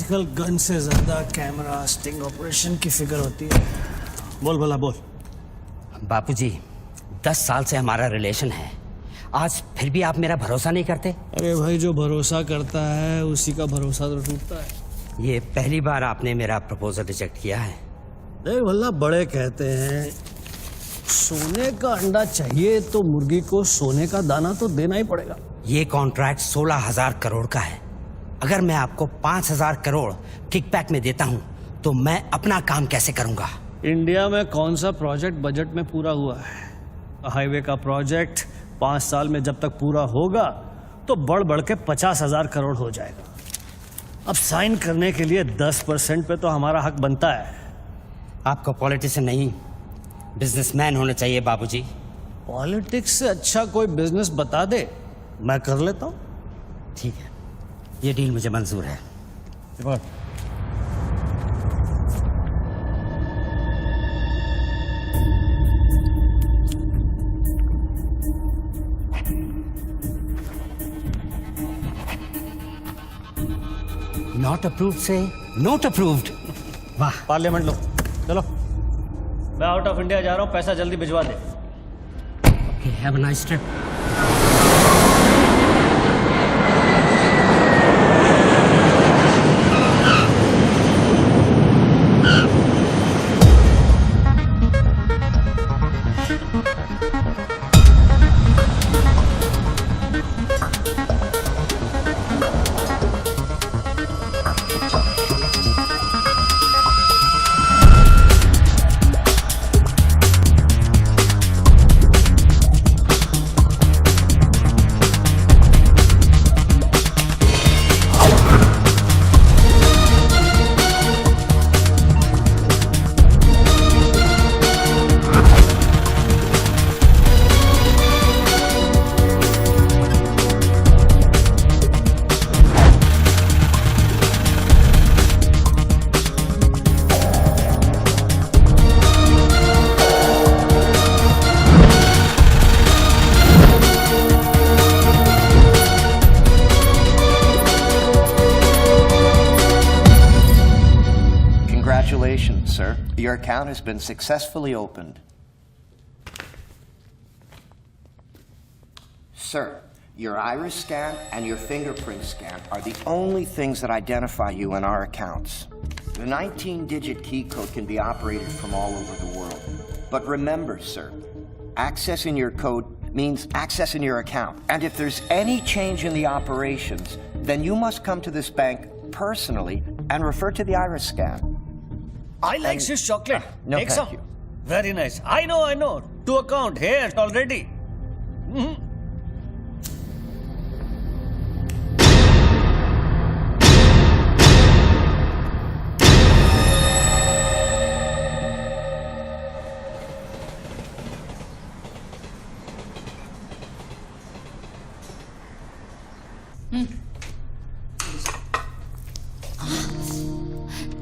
आजकल गन से ज्यादा कैमरा स्टिंग ऑपरेशन की फिक्र होती है। बोल भला बोल। बापूजी, 10 साल से हमारा रिलेशन है, आज फिर भी आप मेरा भरोसा नहीं करते? अरे भाई, जो भरोसा करता है उसी का भरोसा तो टूटता है। ये पहली बार आपने मेरा प्रपोजल रिजेक्ट किया है। देख भल्ला, बड़े कहते हैं सोने का अंडा चाहिए तो मुर्गी को सोने का दाना तो देना ही पड़ेगा। ये कॉन्ट्रैक्ट 16,000 करोड़ का है। अगर मैं आपको 5,000 करोड़ किकबैक में देता हूं तो मैं अपना काम कैसे करूंगा? इंडिया में कौन सा प्रोजेक्ट बजट में पूरा हुआ है? हाईवे का प्रोजेक्ट 5 साल में जब तक पूरा होगा तो बढ़ बढ़ के 50,000 करोड़ हो जाएगा। अब साइन करने के लिए 10% पे तो हमारा हक बनता है। आपको पॉलिटिशियन नहीं, बिजनेसमैन होना चाहिए बाबूजी। पॉलिटिक्स से अच्छा कोई बिजनेस बता दे, मैं कर लेता हूँ। ठीक है, ये डील मुझे मंजूर है। नॉट अप्रूव्ड से नोट अप्रूव्ड। वाह। पार्लियामेंट लो, चलो। मैं आउट ऑफ इंडिया जा रहा हूँ, पैसा जल्दी भिजवा दे। Have a nice trip. Congratulations, sir. Your account has been successfully opened. Sir, your iris scan and your fingerprint scan are the only things that identify you in our accounts. The 19-digit key code can be operated from all over the world. But remember, sir, accessing your code means accessing your account. And if there's any change in the operations, then you must come to this bank personally and refer to the iris scan. I like Swiss chocolate. No, Take thank some. you. Very nice. I know. To account here already.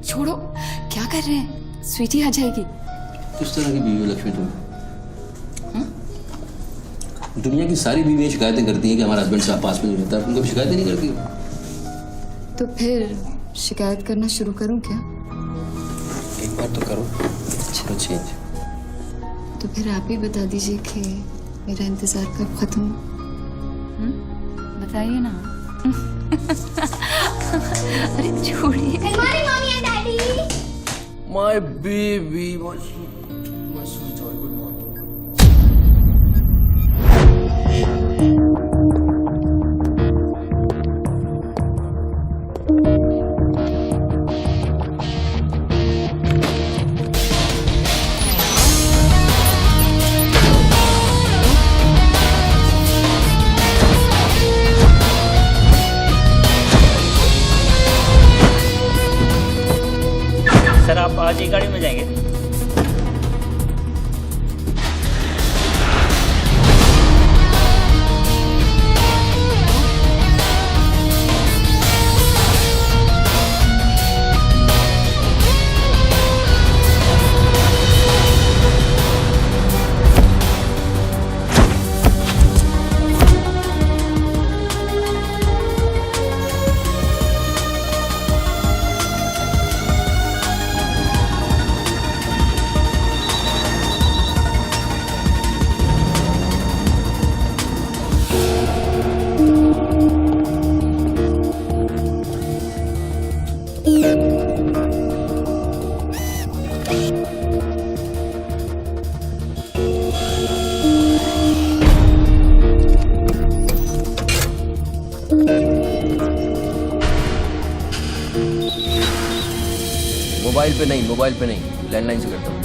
छोड़ो, क्या कर रहे हैं? स्वीटी आ जाएगी। किस तरह की बीवी हो लक्ष्मी तुम? दुनिया की सारी बीवियां शिकायतें करती हैं कि हमारा हस्बैंड साहब पास में नहीं रहता, तुम कभी शिकायतें नहीं करती हो? तो फिर शिकायत करना शुरू करूं क्या? एक बार तो करो, चलो चेंज। तो फिर आप ही बता दीजिए कि मेरा इंतजार कब खत्म हो? बताइए ना। अरे छोड़िए। Morning, mommy and daddy. My baby, my sweet joy, good morning. Sir, आप आज ही गाड़ी में जाएंगे? मोबाइल पे नहीं, लैंडलाइन से करता हूँ।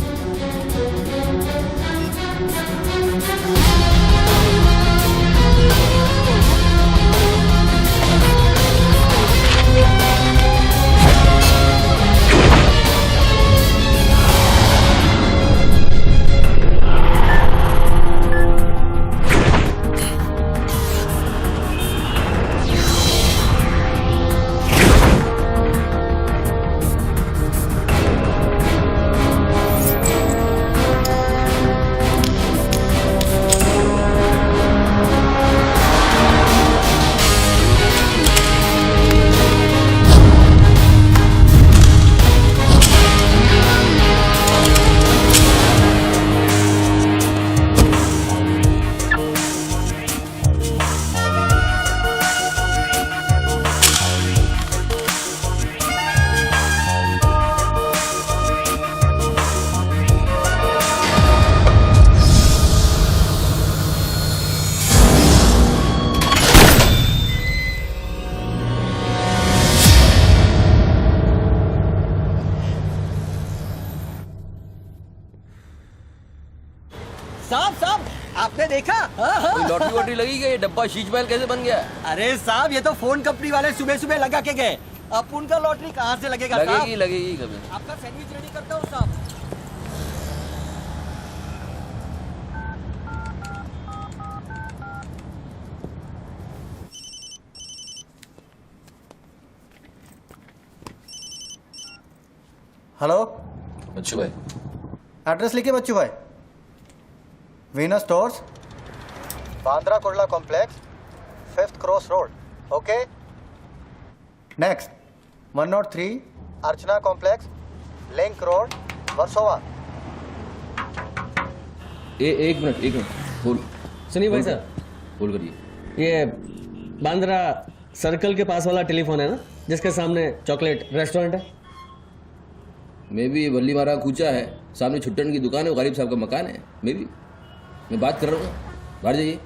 साहब आपने देखा? कोई लॉटरी वॉटरी लगी क्या? ये डब्बा शीश महल कैसे बन गया? अरे साहब ये तो फोन कंपनी वाले सुबह सुबह लगा के गए। अब उनका लॉटरी कहाँ से लगेगा? लगेगी कभी। आपका सैंडविच रेडी करता हूँ साहब। हेलो, बच्चू भाई, एड्रेस लिखिए बच्चू भाई। Venus stores, Bandra Kurla complex, 5th cross road. Okay. Next 103 अर्चना कॉम्प्लेक्स, लिंक रोड, वर्सोवा। एक मिनट बोल। सुनिए भाई साहब, बोल करिए। ये बांद्रा सर्कल के पास वाला टेलीफोन है ना, जिसके सामने चॉकलेट रेस्टोरेंट है? मे भी वल्ली मारा कूचा है, सामने छुट्टन की दुकान है, वो गरीब साहब का मकान है। मे भी मैं बात कर रहा हूँ, बाहर जाइए,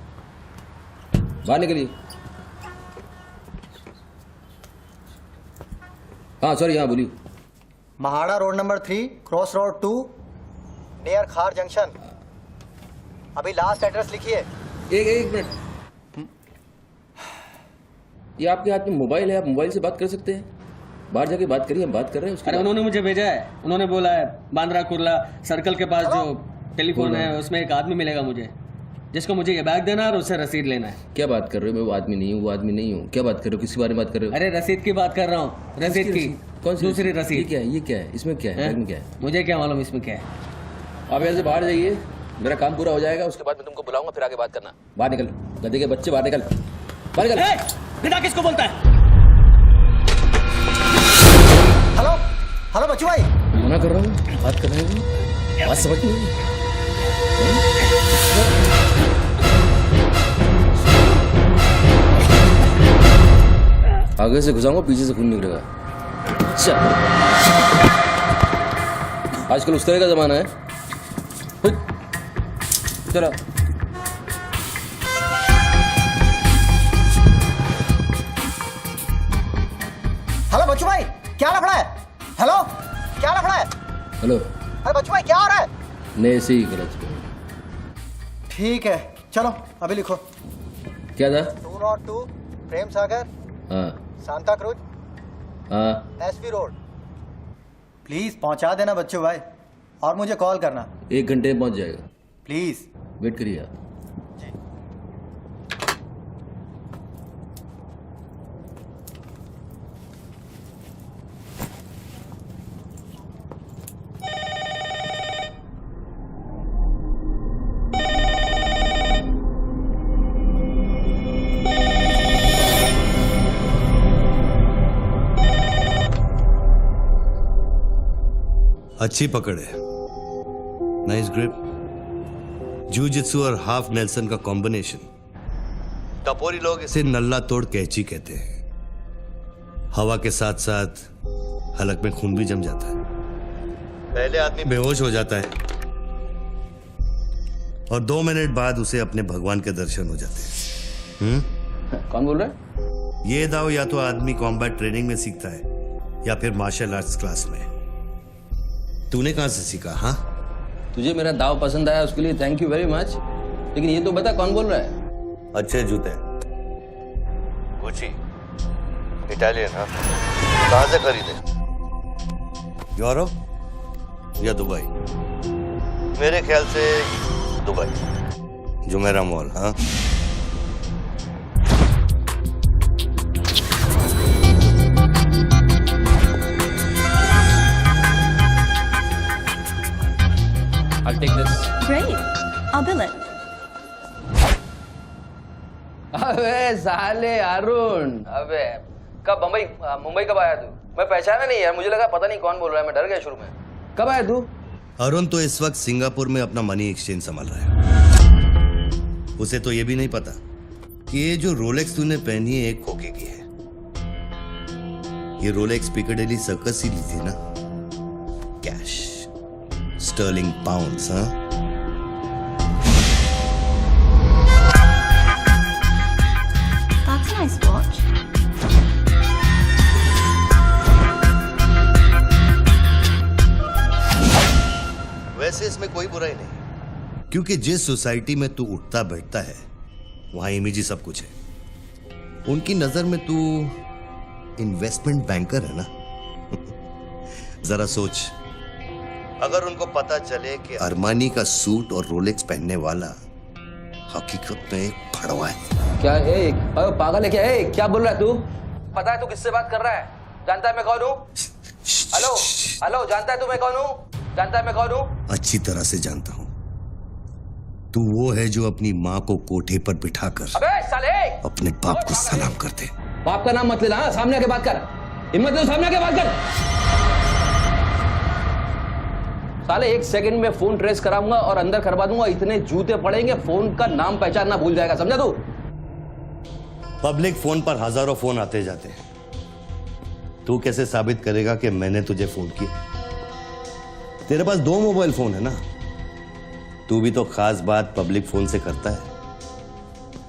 बाहर निकलिए। हाँ सॉरी, हाँ बोलिए। MHADA road number 3 cross road 2 near खार जंक्शन। अभी लास्ट एड्रेस लिखिए। एक मिनट, ये आपके हाथ में मोबाइल है, आप मोबाइल से बात कर सकते हैं। बाहर जाके बात करिए, हम बात कर रहे हैं उसके अरे बाद। उन्होंने मुझे भेजा है, उन्होंने बोला है बांद्रा कुर्ला सर्कल के पास जो टेलीफोन है उसमें एक आदमी मिलेगा मुझे, जिसको मुझे ये बैग देना है और उससे रसीद लेना है। क्या बात कर रहे हो? मैं वो आदमी नहीं हूँ। क्या बात कर रहे हो? किसके बारे में बात कर रहे हो? अरे रसीद की बात कर रहा हूँ, रसीद की। कौन सी दूसरी ये रसीद। क्या है? इसमें क्या है? बैग में क्या है? मुझे क्या मालूम इसमें क्या है। आप यहाँ से बाहर जाइए, मेरा काम पूरा हो जाएगा, उसके बाद मैं तुमको बुलाऊंगा, फिर आगे बात करना। बाहर निकल, गधे के बच्चे, बाहर निकल, बाहर निकल। बिना किसको बोलता है? हेलो हेलो बच्चू भाई। मना कर रहा हूँ, बात कर रहे हैं, बात समझ नहीं। आगे से घुसाऊंगा, पीछे से खून निकलेगा। अच्छा, आजकल उस तरह का जमाना है। चलो हेलो बच्चू भाई, क्या लफड़ा है? हेलो, क्या लफड़ा है? हेलो, अरे बच्चू भाई क्या हो रहा है? नहीं ऐसे ही गलत। ठीक है चलो अभी लिखो। क्या था? 202 प्रेम सागर, हाँ सांता क्रूज, हाँ, एसवी रोड। प्लीज पहुंचा देना बच्चू भाई, और मुझे कॉल करना 1 घंटे में पहुंच जाएगा। प्लीज। वेट करिए आप। अच्छी पकड़ है, नाइस ग्रिप। जूजित्सु और हाफ नेल्सन का कॉम्बिनेशन। टपोरी लोग इसे नल्ला तोड़ कैची कहते हैं। हवा के साथ साथ हलक में खून भी जम जाता है। पहले आदमी बेहोश हो जाता है और 2 मिनट बाद उसे अपने भगवान के दर्शन हो जाते हैं। कौन बोल रहा है? ये दाव या तो आदमी कॉम्बैट ट्रेनिंग में सीखता है या फिर मार्शल आर्ट्स क्लास में। तूने कहाँ से सीखा? हाँ, तुझे मेरा दाव पसंद आया उसके लिए थैंक यू वेरी मच, लेकिन ये तो बता कौन बोल रहा है? अच्छे जूते, गुची, इटालियन। हाँ, कहाँ से खरीदे? यूरोप या दुबई? मेरे ख्याल से दुबई, जुमेरा मॉल। हाँ, I'll take this. Great. I'll bill it. अबे साले अरुण, अबे कब मुंबई कब आया तू? मैं पहचाना नहीं यार, मुझे लगा पता नहीं कौन बोल रहा है, मैं डर गया शुरू में। कब आया तू? अरुण तो इस वक्त सिंगापुर में अपना मनी एक्सचेंज संभाल रहा है। उसे तो ये भी नहीं पता कि ये जो रोलेक्स तूने पहनी है एक खोखे की है। ये रोलेक्स पिकाडेली सर्कस ही ली थी ना, कैश, स्टर्लिंग पाउंड्स। हाँ, That's a nice watch. वैसे इसमें कोई बुराई नहीं, क्योंकि जिस सोसाइटी में तू उठता बैठता है वहां इमेज ही सब कुछ है। उनकी नजर में तू इन्वेस्टमेंट बैंकर है ना। जरा सोच, अगर उनको पता चले कि अरमानी का सूट और रोलेक्स पहनने वाला हकीकत में एक फड़वा है। क्या है? पागल है क्या? है क्या बोल रहा है तू? पता है तू किससे बात कर रहा है? जानता है मैं कौन हूँ? हेलो हेलो, जानता है तू मैं कौन हूँ? जानता है मैं कौन हूँ? अच्छी तरह से जानता हूं। तू वो है जो अपनी माँ को कोठे पर बिठाकर अबे साले, अपने बाप को सलाम करते। बाप का नाम मत लेना, सामने आके बात कर। हिम्मत दे सामने आके बात कर। साले 1 सेकंड में फोन ट्रेस कराऊंगा और अंदर करवा दूंगा, इतने जूते पड़ेंगे फोन का नाम पहचानना भूल जाएगा, समझा तू? पब्लिक फोन पर हजारों फोन आते जाते हैं। तू कैसे साबित करेगा कि मैंने तुझे फोन किया? तेरे पास 2 मोबाइल फोन है ना। तू भी तो खास बात पब्लिक फोन से करता है,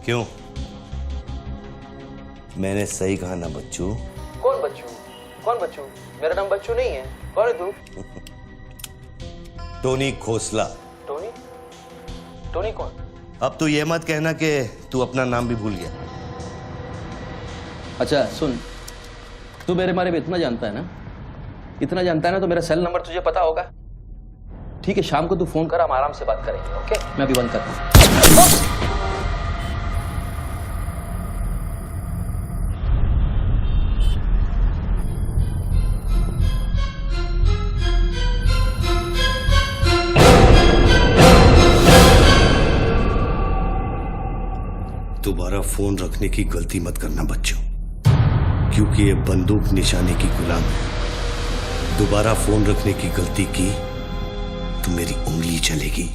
क्यों? मैंने सही कहा ना बच्चू? कौन बच्चू? कौन बच्चू? मेरा नाम बच्चू नहीं है। कौन है तू? टोनी खोसला। टोनी? टोनी कौन? अब तो ये मत कहना कि तू अपना नाम भी भूल गया। अच्छा सुन, तू मेरे बारे में इतना जानता है ना, इतना जानता है ना, तो मेरा सेल नंबर तुझे पता होगा। ठीक है, शाम को तू फोन कर, हम आराम से बात करेंगे। ओके, मैं अभी बंद करता हूं। दोबारा फोन रखने की गलती मत करना बच्चों, क्योंकि ये बंदूक निशाने की गुलाम है। दोबारा फोन रखने की गलती की तो मेरी उंगली चलेगी,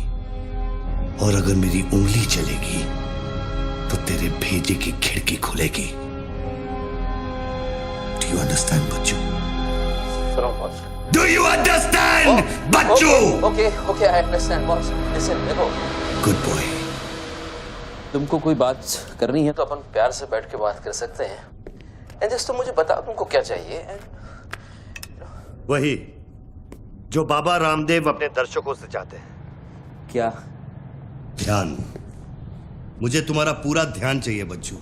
और अगर मेरी उंगली चलेगी तो तेरे भेजे की खिड़की खुलेगी। डू यू अंडरस्टैंड बच्चों? डू यू अंडरस्टैंड बच्चों? Okay okay, I understand boss. Listen, देखो, गुड बॉय। तुमको कोई बात करनी है तो अपन प्यार से बैठ के बात कर सकते हैं। एंड जस्ट तुम मुझे बताओ तुमको क्या चाहिए। वही जो बाबा रामदेव अपने दर्शकों से चाहते हैं। क्या? ध्यान। मुझे तुम्हारा पूरा ध्यान चाहिए बच्चू।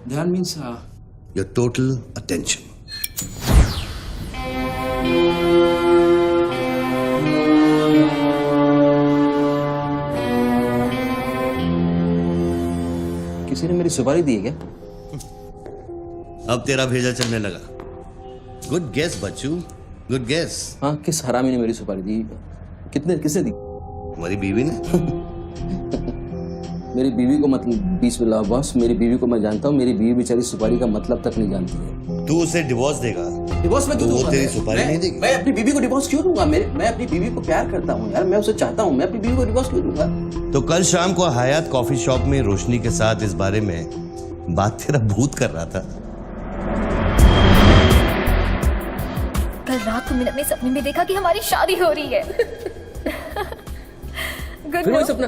ध्यान मीन्स योर टोटल अटेंशन। किसी ने मेरी सुपारी दी है क्या? अब तेरा भेजा चलने लगा। गुड गेस बच्चू, गुड गेस। हाँ, किस हरामी ने मेरी सुपारी दी? किसने दी? तुम्हारी बीवी ने। मेरी बीवी को मतलब 20 मिला बॉस, मेरी बीवी को मैं जानता हूँ। मेरी बीवी बेचारी सुपारी का मतलब तक नहीं जानती है। तू उसे डिवोर्स देगा? डिवोर्स में क्यों वो दूंगा? तेरी सुपारी नहीं देगी? मैं अपनी बीवी को डिवोर्स क्यों दूंगा? मैं अपनी बीवी को प्यार करता हूँ यार, मैं उसे चाहता हूँ। मैं अपनी बीवी को डिवोर्स क्यों दूंगा? तो कल शाम को हयात कॉफी शॉप में रोशनी के साथ इस बारे में बात तेरा भूत कर रहा था। कल रात को मैंने अपने सपने में देखा कि हमारी शादी हो रही है। Good फिर वही no? सपना?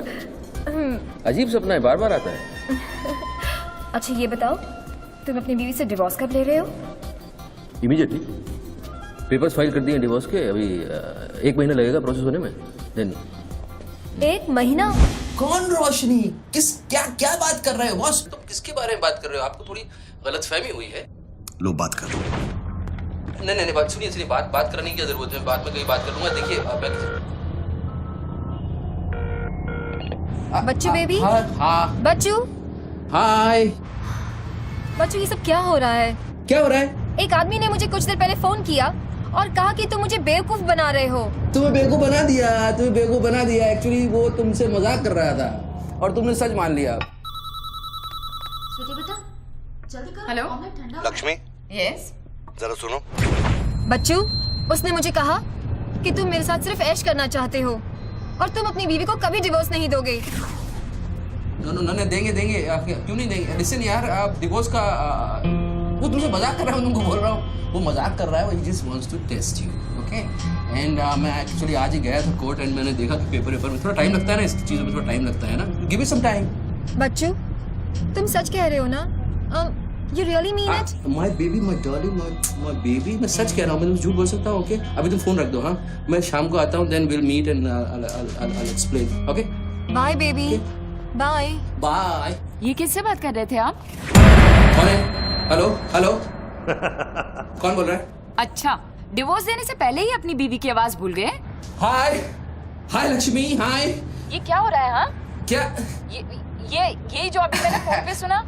अजीब सपना है, बार बार आता है। अच्छा ये बताओ, तुम अपनी बीवी से डिवोर्स कब ले रहे हो? इमीडिएटली। पेपर्स फाइल कर दिए डिवोर्स के, अभी 1 महीना लगेगा प्रोसेस होने में। देन 1 महीना? कौन रोशनी? क्या क्या बात कर रहे हो बॉस? तुम किसके बारे में बात कर रहे हो? आपको थोड़ी गलतफहमी हुई है। लो बात कर। नहीं बात सुनिए, बात करने की क्या जरूरत है? बाद में कहीं बात कर लूंगा। देखिए बच्चू बेबी। हाँ बच्चू। हाय। बच्चू ये सब क्या हो रहा है? क्या हो रहा है? एक आदमी ने मुझे कुछ देर पहले फोन किया और कहा कि तुम मुझे बेवकूफ बना रहे हो। तुम्हें बेवकूफ बना दिया। एक्चुअली वो तुमसे मजाक कर रहा था और तुमने सच मान लिया। Hello Lakshmi, yes. जरा सुनो। बच्चू, उसने मुझे कहा कि तुम मेरे साथ सिर्फ ऐश करना चाहते हो और तुम अपनी बीवी को कभी डिवोर्स नहीं दोगे। नहीं देंगे। क्यों नहीं देंगे? लिसन यार, आप डिवोर्स का वो तुमसे मजाक कर रहा है, मैं तुमको बोल रहा हूँ वो मजाक कर रहा है। वो just wants to test you, okay? And मैं एक्चुअली आज ही गया था कोर्ट एंड मैंने देखा कि पेपर में थोड़ा टाइम लगता है ना, इस चीज़ों में थोड़ा टाइम लगता है ना। Give me some time. बच्चू, तुम सच कह रहे हो ना? You really mean it? My baby, my darling, my baby, मैं सच कह रहा हूँ। मैं झूठ बोल सकता हूँ? ओके, अभी तुम फोन रख दो। हाँ, मैं शाम को आता हूँ, then we'll meet and I'll explain. Okay? Bye baby. Bye. Bye. ये किससे बात कर रहे थे आप? कौन है? हेलो कौन बोल रहा है? अच्छा, डिवोर्स देने से पहले ही अपनी बीवी की आवाज भूल गए? हाय लक्ष्मी, हाय। ये क्या हो रहा है? हाँ, क्या? ये जो अभी मैंने फोन पे सुना।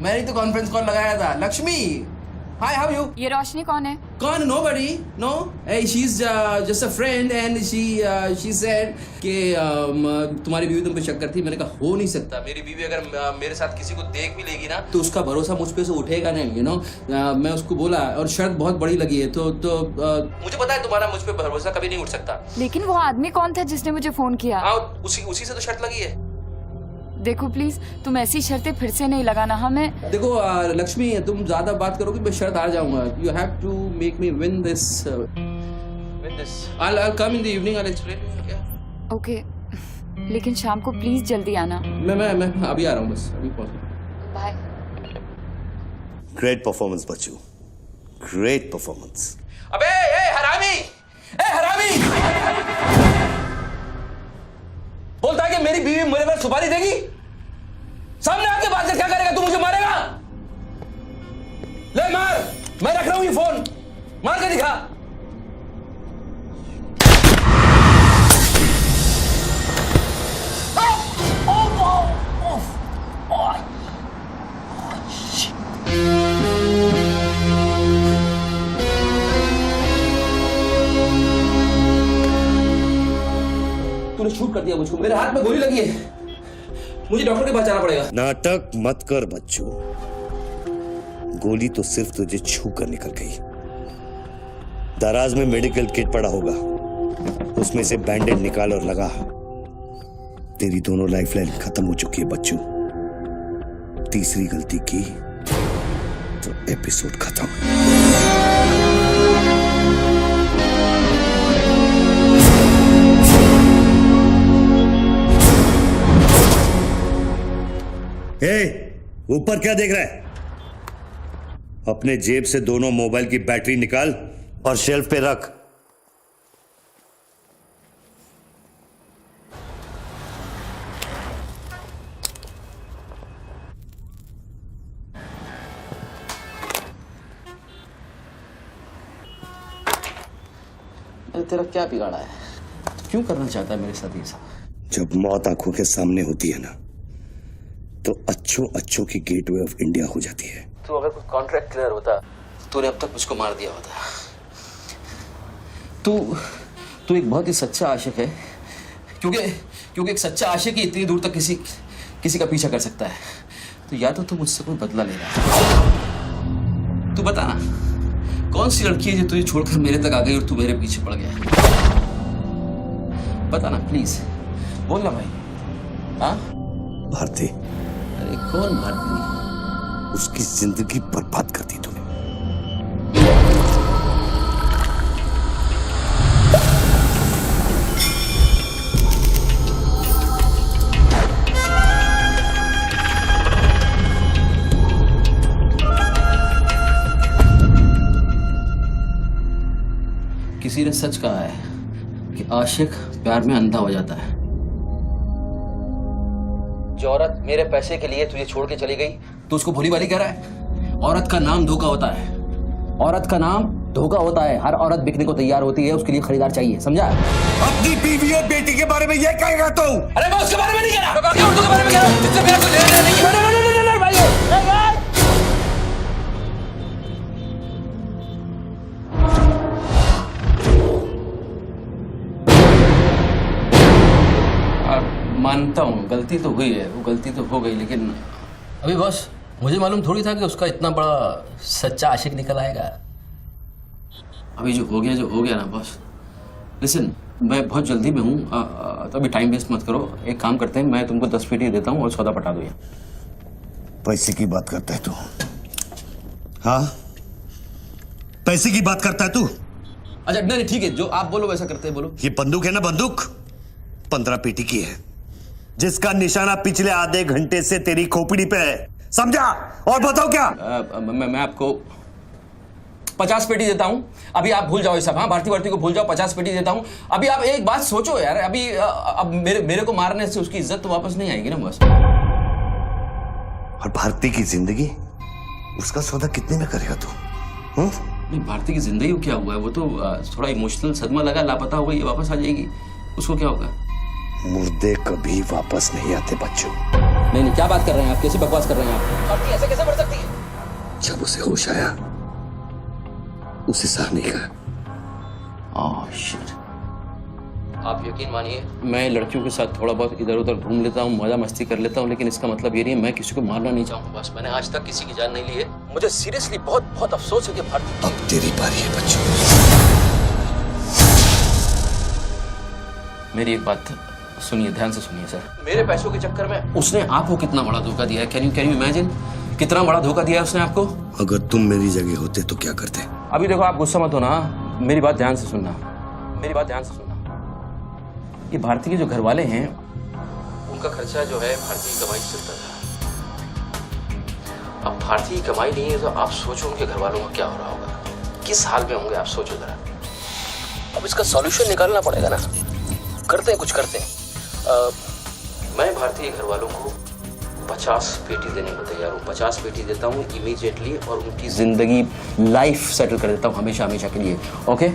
मैंने तो कॉन्फ्रेंस कॉल लगाया था। लक्ष्मी, हाय, हाउ यू? ये रोशनी कौन है? कौन? Nobody, no. Hey, she's just a friend and she said कि तुम्हारी बीवी तुम पे शक करती। मैंने कहा हो नहीं सकता, मेरी बीवी अगर मेरे साथ किसी को देख भी लेगी ना तो उसका भरोसा मुझ पे से उठेगा नहीं, यू नो। मैं उसको बोला और शर्त बहुत बड़ी लगी है, तो मुझे पता है तुम्हारा मुझ पे भरोसा कभी नहीं उठ सकता। लेकिन वो आदमी कौन था जिसने मुझे फोन किया? हाँ, उसी से तो शर्त लगी है। देखो प्लीज, तुम ऐसी शर्तें फिर से नहीं लगाना। हमें देखो लक्ष्मी, तुम ज्यादा बात करोगे मैं शर्त हार जाऊंगा। You have to make me win this. I'll come in the evening, I'll explain. Okay, लेकिन शाम को प्लीज जल्दी आना। मैं अभी आ रहा हूँ, बस अभी पहुंच। बाय। ग्रेट परफॉर्मेंस बच्चू, ग्रेट परफॉर्मेंस। अबे हरामी, बोलता है कि मेरी बीवी मेरे पर सुपारी देगी। सामने आके बात कर, क्या करेगा? तू मुझे मारेगा? ले मार, मैं रख रहा हूं ये फोन, मार के दिखा। तूने शूट कर दिया मुझको, मेरे हाथ में गोली लगी है, मुझे डॉक्टर के पास जाना पड़ेगा। नाटक मत कर बच्चू, गोली तो सिर्फ तुझे छू कर निकल गई। दराज में मेडिकल किट पड़ा होगा, उसमें से बैंडेड निकाल और लगा। तेरी दोनों लाइफलाइन खत्म हो चुकी है बच्चू। तीसरी गलती की तो एपिसोड खत्म। ऊपर क्या देख रहा है? अपने जेब से दोनों मोबाइल की बैटरी निकाल और शेल्फ पे रख। तेरा क्या बिगाड़ा है? क्यों करना चाहता है मेरे साथ ये सब? जब मौत आंखों के सामने होती है ना, तो अच्छों की गेटवे ऑफ इंडिया हो जाती है। तो अगर कुछ कॉन्ट्रैक्ट क्लियर होता, तूने अब तक मुझको मार दिया होता। तू एक बहुत ही सच्चा आशिक है, क्योंकि एक सच्चा आशिक ही इतनी दूर तक किसी का पीछा कर सकता है। तो या तो तू मुझसे कोई बदला ले रहा है। तू बता ना, कौन सी लड़की है जो तुझे छोड़कर मेरे तक आ गई और तू मेरे पीछे पड़ गया? बता ना प्लीज, बोल ना भाई। हाँ, भारती। अरे कौन भारती? उसकी जिंदगी बर्बाद कर दी तूने। किसी ने सच कहा है कि आशिक प्यार में अंधा हो जाता है। जो औरत मेरे पैसे के लिए तुझे छोड़ के चली गई तो उसको भोली भाली कह रहा है। औरत का नाम धोखा होता है। औरत का नाम धोखा होता है। हर औरत बिकने को तैयार होती है, उसके लिए खरीदार चाहिए, समझा? अपनी बीवी और बेटी के बारे में ये कहेगा तू? अरे मैं उसके बारे में नहीं कह रहा, मैं उर्दू के बारे में कह रहा हूं, जिससे मेरा कोई लेना देना नहीं है। भाई मानता हूँ गलती तो हुई है, वो गलती तो हो गई, लेकिन अभी बस मुझे मालूम थोड़ी था कि उसका इतना बड़ा सच्चा आशिक निकल आएगा। अभी जो हो गया ना बॉस। लिसन, मैं बहुत जल्दी में हूँ, तो अभी टाइम वेस्ट मत करो। एक काम करते हैं, मैं तुमको 10 पेटी देता हूँ और सौदा पटा दो। पैसे की बात करता है तू? हाँ, पैसे की बात करता है तू? अच्छा नहीं ठीक है, जो आप बोलो वैसा करते हैं, बोलो। ये बंदूक है ना, बंदूक 15 पेटी की है, जिसका निशाना पिछले आधे घंटे से तेरी खोपड़ी पे है, समझा? और बताओ क्या? मैं आपको 50 पेटी देता हूं। अभी आप भूल जाओ ये सब। हाँ, भारती को भूल जाओ, 50 पेटी देता हूं। अभी आप एक बात सोचो यार, अभी अब मेरे को मारने से उसकी इज्जत तो वापस नहीं आएगी ना बस। और भारती की जिंदगी, उसका सौदा कितने में करेगा तू? नहीं, भारती की जिंदगी को क्या हुआ है? वो तो थोड़ा इमोशनल सदमा लगा, लापता हो गई, वापस आ जाएगी। उसको क्या होगा? मुर्दे कभी वापस नहीं आते बच्चों। नहीं, क्या बात कर रहे हैं आप? कैसी बकवास कर रहे हैं आप? भारती ऐसे कैसे बढ़ सकती है? जब उसे होश आया, उसे सहा नहीं कहा। शिट। आप यकीन मानिए, मैं लड़कियों के साथ थोड़ा बहुत इधर उधर घूम लेता हूँ, मजा मस्ती कर लेता हूँ, लेकिन इसका मतलब ये नहीं है मैं किसी को मारना नहीं चाहूँगा। बस मैंने आज तक किसी की जान नहीं ली है। मुझे सीरियसली बहुत बहुत अफसोस है कि भारती। अब तेरी बारी है बच्चों। मेरी एक बात सुनिए, ध्यान से सुनिए सर। मेरे पैसों के चक्कर में उसने आपको कितना बड़ा धोखा दिया है? Can you imagine? कितना बड़ा धोखा दिया है उसने आपको? अगर तुम मेरी जगह होते तो क्या करते? अभी देखो, आप गुस्सा मत होना, मेरी बात ध्यान से सुनना, मेरी बात ध्यान से सुनना। ये भारती के जो घर वाले हैं, उनका खर्चा जो है भारती की कमाई से चलता था। अब भारती की कमाई नहीं है तो आप सोचो उनके घर वालों का क्या हो रहा होगा, किस हाल में होंगे, आप सोचो जरा। अब इसका सॉल्यूशन निकालना पड़ेगा ना। करते हैं, कुछ करते हैं। मैं भारतीय घर वालों को 50 पेटी देने को तैयार हूँ। 50 पेटी देता हूँ इमीडिएटली, और उनकी जिंदगी लाइफ सेटल कर देता हूँ हमेशा हमेशा के लिए। ओके?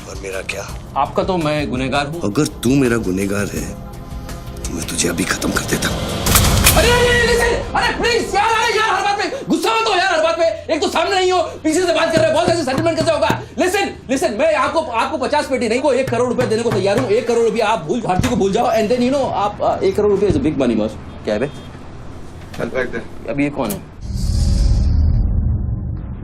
और मेरा क्या? आपका तो मैं गुनहगार हूँ। अगर तू मेरा गुनहगार है तो मैं तुझे अभी खत्म कर देता हूँ। अरे प्लीज यार, हर बात में गुस्सा मत हो यार, हर बात में। एक तो सामने नहीं हो, पीछे से बात कर रहे हो, बहुत ऐसे सेटलमेंट कैसे होगा? लिसन, मैं आपको 50 पेटी नहीं, वो 1 करोड़ रुपए देने को तैयार हूँ। 1 करोड़ रुपया आप भारती को भूल जाओ, एंड देन यू नो आप 1 करोड़ रुपया is a big money boss. क्या है बे? चल बैग दे। अब ये कौन है?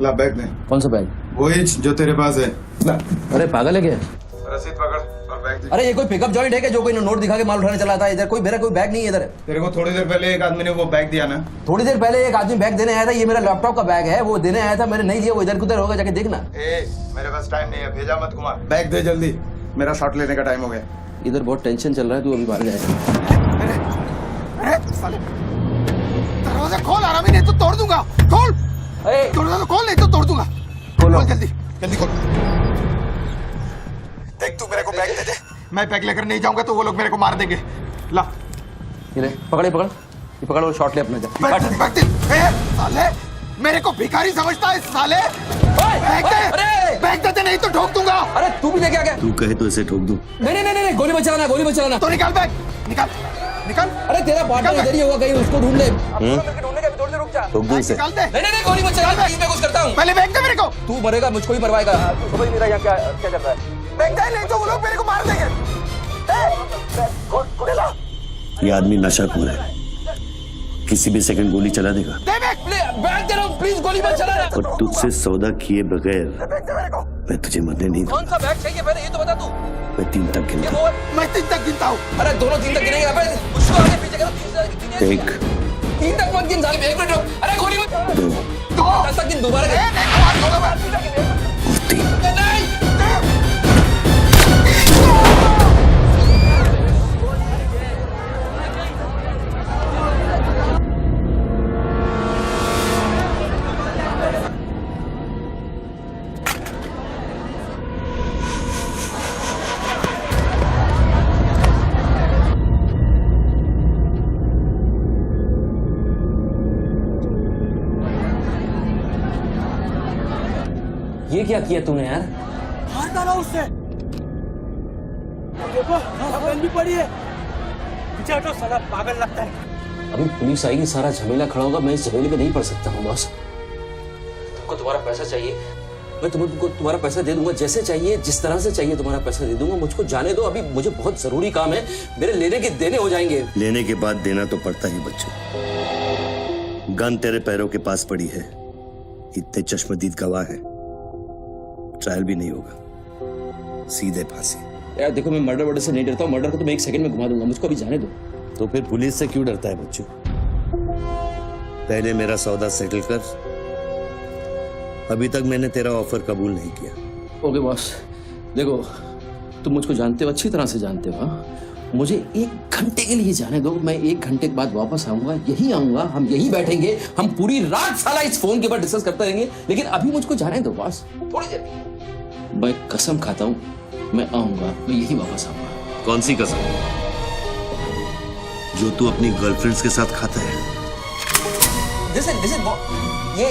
ला बैग दे। कौन सा बैग? वही जो तेरे पास है। ला। अरे पागल है क्या? रसीद पकड़ और बैग दे। अरे ये कोई पिकअप जॉइंट है क्या जो कोई नोट दिखा के माल उठाने चला था? इधर मेरा कोई बैग नहीं है इधर। तेरे को थोड़ी देर पहले एक आदमी ने वो बैग दिया ना? थोड़ी देर पहले एक आदमी बैग देने आया था। ये मेरा लैपटॉप का बैग है, वो देने आया था, मैंने नहीं लिया। वो इधर उधर होगा, जाके देखना। मेरे पास टाइम नहीं है, भेजा मत घुमा। बैग दे जल्दी, मेरा शॉट लेने का टाइम हो गया। इधर बहुत टेंशन चल रहा है, तू अभी बाहर जाएगा। दरवाजा खोल, आराम नहीं तो तोड़ दूंगा। खोल दरवाजा, खोल नहीं तो तोड़ दूंगा। खोल जल्दी जल्दी खोल। देख तू मेरे को बैग दे दे, मैं बैग लेकर नहीं जाऊंगा तो वो लोग मेरे को मार देंगे। ला ये ले, पकड़ और शॉट ले अपना। बैग दे। साले मेरे को भिखारी समझता है साले। बैग दे नहीं तो ठोक दूंगा। अरे तू भी लेके आ गया? तू कहे तो इसे ठोक दूं? नहीं, गोली मत चलाना। तो निकाल बैग, निकाल। अरे तेरा पार्टनर इधर ही होगा कहीं, उसको ढूंढ ले। ढूंढने का भी थोड़ी देर रुक जा। ठोक दूं इसे? निकाल दे। नहीं, गोली मत चला, मैं कुछ करता हूँ। पहले बैग दे मेरे को। तू मरेगा, मुझको ही मरवाएगा। समझ नहीं रहा यहाँ क्या चल रहा है। बैग दे नहीं तो वो लोग मेरे को मार देंगे। ये आदमी नशाखोर है, किसी भी सेकंड गोली चला देगा। बैग दे रहा हूँ, प्लीज गोली मत चलाना। और तुझसे सौदा किए बगैर मैं तुझे मरने नहीं दूंगा। कौन सा बैग चाहिए पहले ये तो बता तू। मैं 3 तक गिनता हूँ। मैं 3 तक गिनता हूँ। अरे दोनों 3 तक गिनेंगे। उसको आगे पीछे करो। 1 3 तक मत गिन साले, 1 मिनट रुक। अरे गोली मत। 2 10 तक गिन दोबारा। और 3। क्या किया तूने यार? मार डाला उससे। देखो गन भी पड़ी है। पीछे हटो साला पागल लगता है। अभी पुलिस आएगी, सारा झमेला खड़ा होगा, मैं इस झमेले में नहीं पड़ सकता हूँ बॉस। तुमको तुम्हारा पैसा चाहिए, मैं तुमको तुम्हारा पैसा दे दूंगा, जैसे चाहिए जिस तरह से चाहिए तुम्हारा पैसा दे दूंगा। मुझको जाने दो, अभी मुझे बहुत जरूरी काम है, मेरे लेने के देने हो जाएंगे। लेने के बाद देना तो पड़ता ही बच्चों। गन तेरे पैरों के पास पड़ी है, इतने चश्मदीद गवाह है, ट्रायल भी नहीं होगा, सीधे फांसी। यार देखो, मैं मर्डर से नहीं डरता हूँ, मर्डर को तो मैं 1 सेकंड में घुमा दूंगा, मुझको अभी जाने दो। तो फिर पुलिस से क्यों डरता है बच्चों? पहले मेरा सौदा सेटल कर। अभी तक मैंने तेरा ऑफर कबूल नहीं किया। ओके बॉस, देखो तुम मुझको जानते हो, अच्छी तरह से जानते हो। मुझे 1 घंटे के लिए जाने दो, मैं 1 घंटे के बाद वापस आऊंगा, यही आऊंगा, हम यही बैठेंगे, हम पूरी रात साला इस फोन के ऊपर डिस्कस करते रहेंगे, लेकिन अभी मुझको जाने दो बॉस, थोड़ी देर। मैं कसम खाता हूँ, मैं आऊंगा, मैं यही वापस आऊंगा। कौन सी कसम? जो तू अपनी गर्लफ्रेंड्स के साथ खाता है। Listen, ये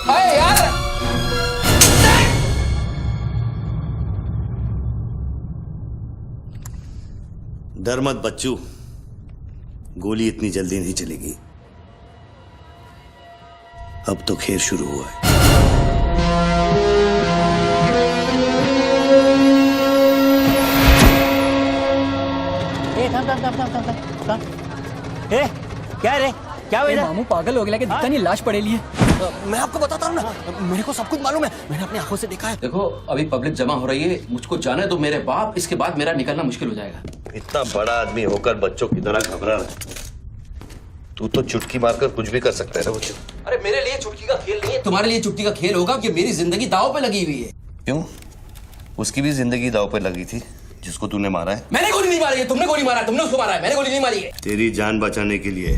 अरे यार, डर मत बच्चू, गोली इतनी जल्दी नहीं चलेगी। अब तो खेल शुरू हुआ है। क्या रे, क्या हुआ? मामू पागल हो गया कि दिखता नहीं, लाश पड़ेली है। मैं आपको बताता हूँ ना, मेरे को सब कुछ मालूम है, मैंने अपनी आंखों से देखा है। देखो अभी पब्लिक जमा हो रही है, मुझको जाने दो मेरे बाप, इसके बाद मेरा निकलना मुश्किल हो जाएगा। इतना बड़ा आदमी होकर बच्चों की तरह घबरा रहा है। तू तो चुटकी मारकर कुछ भी कर सकता है ना बच्चों। अरे मेरे लिए चुटकी का खेल नहीं है, तुम्हारे लिए चुटकी का खेल होगा कि मेरी जिंदगी दांव पे लगी हुई है। क्यों? उसकी भी जिंदगी दांव पे लगी थी जिसको तूने मारा है। मैंने गोली नहीं मारी है, तुमने गोली मारा है, तुमने उसको मारा है, मैंने गोली नहीं मारी है। तेरी जान बचाने के लिए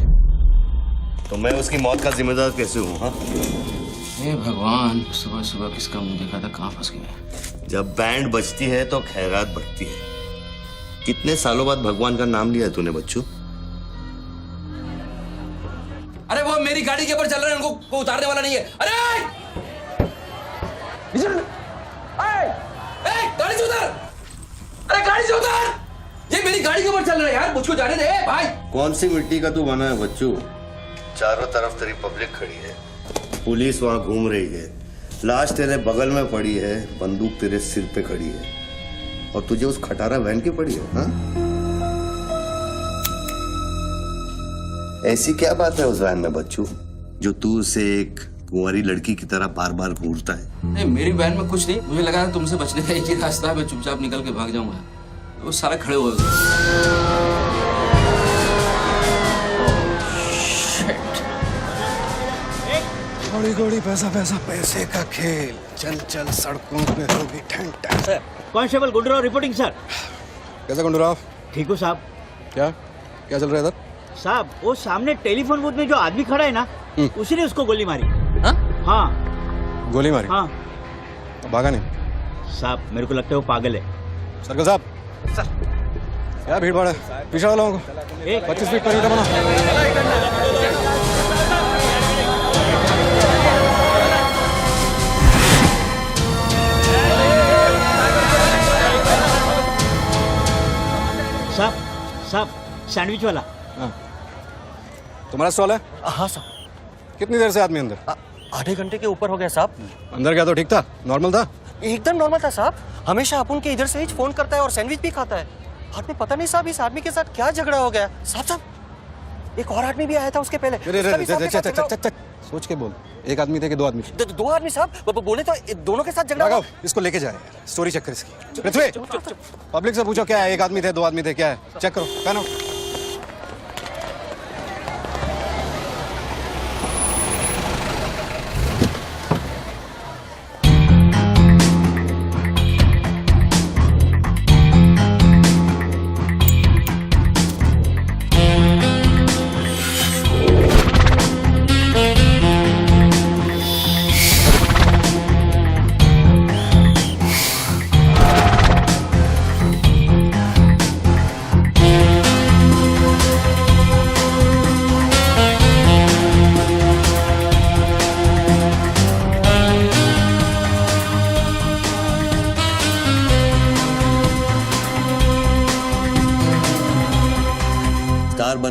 तो मैं उसकी मौत का जिम्मेदार कैसे हूँ? हाँ, हे भगवान, सुबह सुबह किसका मुंह देखा था, कहाँ फंस गए। जब बैंड बजती है तो खैरात बढ़ती है। कितने सालों बाद भगवान का नाम लिया है तूने बच्चू? अरे वो मेरी गाड़ी के ऊपर चल रहे हैं, उनको उतारने वाला नहीं है। अरे गाड़ी से उतर, अरे गाड़ी से उतर, ये मेरी गाड़ी के ऊपर चल रहा है यार, मुझको जाने दे भाई। कौन सी मिट्टी का तू बना है बच्चू? चारों तरफ तेरी पब्लिक खड़ी है, पुलिस वहां घूम रही है, लाश तेरे बगल में पड़ी है, बंदूक तेरे सिर पे खड़ी है, और तुझे उस खटारा वैन की पड़ी है। हाँ? ऐसी क्या बात है उस वैन में बच्चू जो तू उसे एक कुंवारी लड़की की तरह बार बार घूरता है? नहीं, मेरी वैन में कुछ नहीं, मुझे लगा तुमसे बचने का एक ही रास्ता है, मैं चुपचाप निकल के भाग जाऊंगा। वो सारे खड़े हुए थोड़ी थोड़ी पैसा पैसा, पैसे का खेल, चल चल सड़कों पे होगी ठंड। Constable Gundurao reporting sir. कैसा गुंडूराव? ठीक हो साहब? क्या क्या चल रहा है इधर? साहब वो सामने टेलीफोन बूथ में जो आदमी खड़ा है ना, उसी ने उसको गोली मारी। हाँ गोली मारी? हाँ। तो भागा नहीं? साहब मेरे को लगता है वो पागल है। सर्कल साहब, सर क्या भीड़ भाड़ है, पीछे वालों को 25 फीट पर बना। साहब साहब सैंडविच वाला। तुम्हारा स्टॉल है? हाँ साहब। कितनी देर से आदमी अंदर? आधे घंटे के ऊपर हो गया साहब। अंदर क्या तो ठीक था, नॉर्मल था? एकदम नॉर्मल था साहब। हमेशा अपन के इधर से ही फोन करता है और सैंडविच भी खाता है। बाद में पता नहीं साहब इस आदमी के साथ क्या झगड़ा हो गया। साहब साहब एक और आदमी भी आया था उसके पहले। सोच के बोल, एक आदमी थे कि 2 आदमी? 2 आदमी साहब, बोले तो दोनों के साथ झगड़ा हुआ। इसको लेके जाए, स्टोरी चेक कर इसकी। पृथ्वी, पब्लिक से पूछो क्या है, 1 आदमी थे 2 आदमी थे, क्या है, चेक करो। पहनो।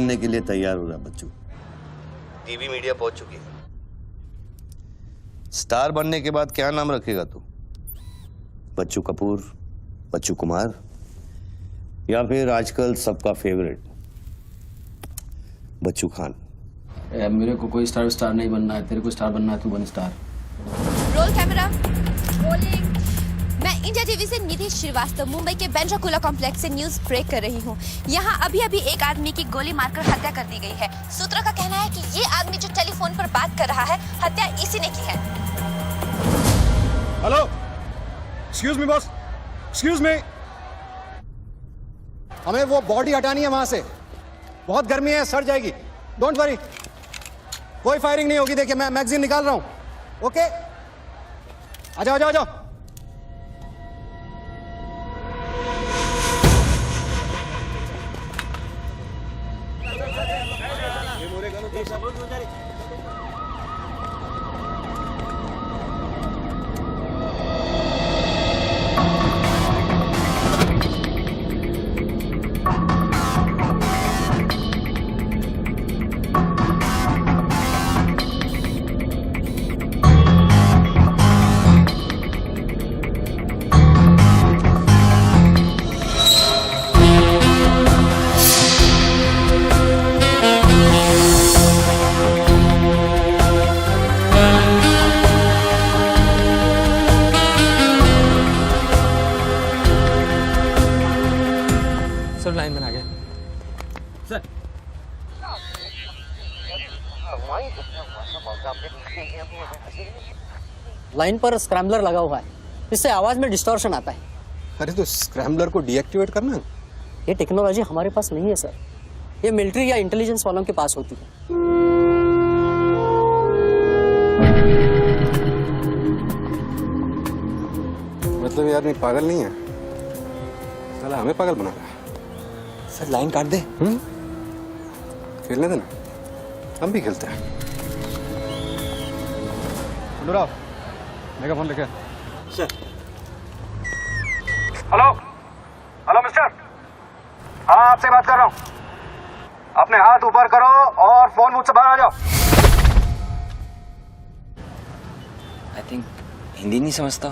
बनने के लिए तैयार हो रहा बच्चू। टीवी मीडिया पहुंच चुकी है। स्टार बनने के बाद क्या नाम रखेगा तू? बच्चू कपूर, बच्चू कुमार, या फिर आजकल सबका फेवरेट बच्चू खान? मेरे को कोई स्टार नहीं बनना है, तेरे को स्टार बनना है, तू बन स्टार। Roll camera, rolling. मैं इंडिया टीवी से निधि श्रीवास्तव मुंबई के बेंड्रा कॉम्प्लेक्स से न्यूज ब्रेक कर रही हूँ। यहाँ अभी अभी एक आदमी की गोली मारकर हत्या कर दी गई है। सूत्रों का कहना है कि ये आदमी जो टेलीफोन पर बात कर रहा है, हत्या इसी ने की है। Hello, excuse me boss, excuse me. हमें वो बॉडी हटानी है वहां से, बहुत गर्मी है, सड़ जाएगी। डोंट वरी, कोई फायरिंग नहीं होगी। देखिए मैं मैगजीन निकाल रहा हूं। ओके, आ जाओ, आ जाओ, आ जाओ। सब लाइन बना गए सर। लाइन पर स्क्रैम्बलर लगा हुआ है, इससे आवाज में डिस्टॉर्शन आता है। अरे तो स्क्रैम्बलर को डीएक्टिवेट करना। ये टेक्नोलॉजी हमारे पास नहीं है सर, ये मिलिट्री या इंटेलिजेंस वालों के पास होती है। मतलब ये आदमी पागल नहीं है, साला हमें पागल बना रहा है। सर लाइन काट दे। खेलने देना, हम भी खेलते हैं। राव, मेगा फोन लेके। सर। हेलो, हेलो मिस्टर, हाँ आपसे बात कर रहा हूँ। अपने हाथ ऊपर करो और फोन मुझसे बाहर आ जाओ। आई थिंक हिंदी नहीं समझता।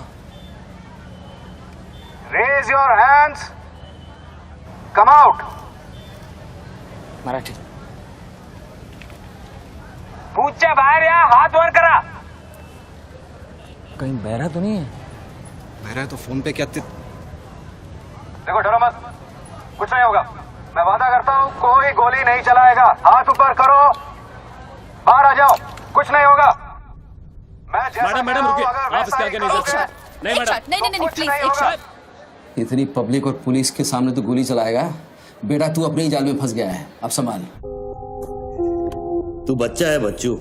Raise your hands, come out. Marathi. पूछे बाहर या हाथ वर करा। कहीं बहरा तो नहीं है? बहरा है तो फोन पे क्या देखो, डरो मत, कुछ नहीं होगा। मैं वादा करता हूँ कोई गोली नहीं चलाएगा। हाथ ऊपर करो, बाहर आ जाओ, कुछ नहीं होगा। मैं मैडम रुकिए, आप इसके आगे नहीं जा सकते। नहीं मैडम, नहीं प्लीज एक शॉट। इतनी पब्लिक और पुलिस के सामने तो गोली चलाएगा? बेटा तू अपने ही जाल में फंस गया है, अब संभाल। तू बच्चा है बच्चू।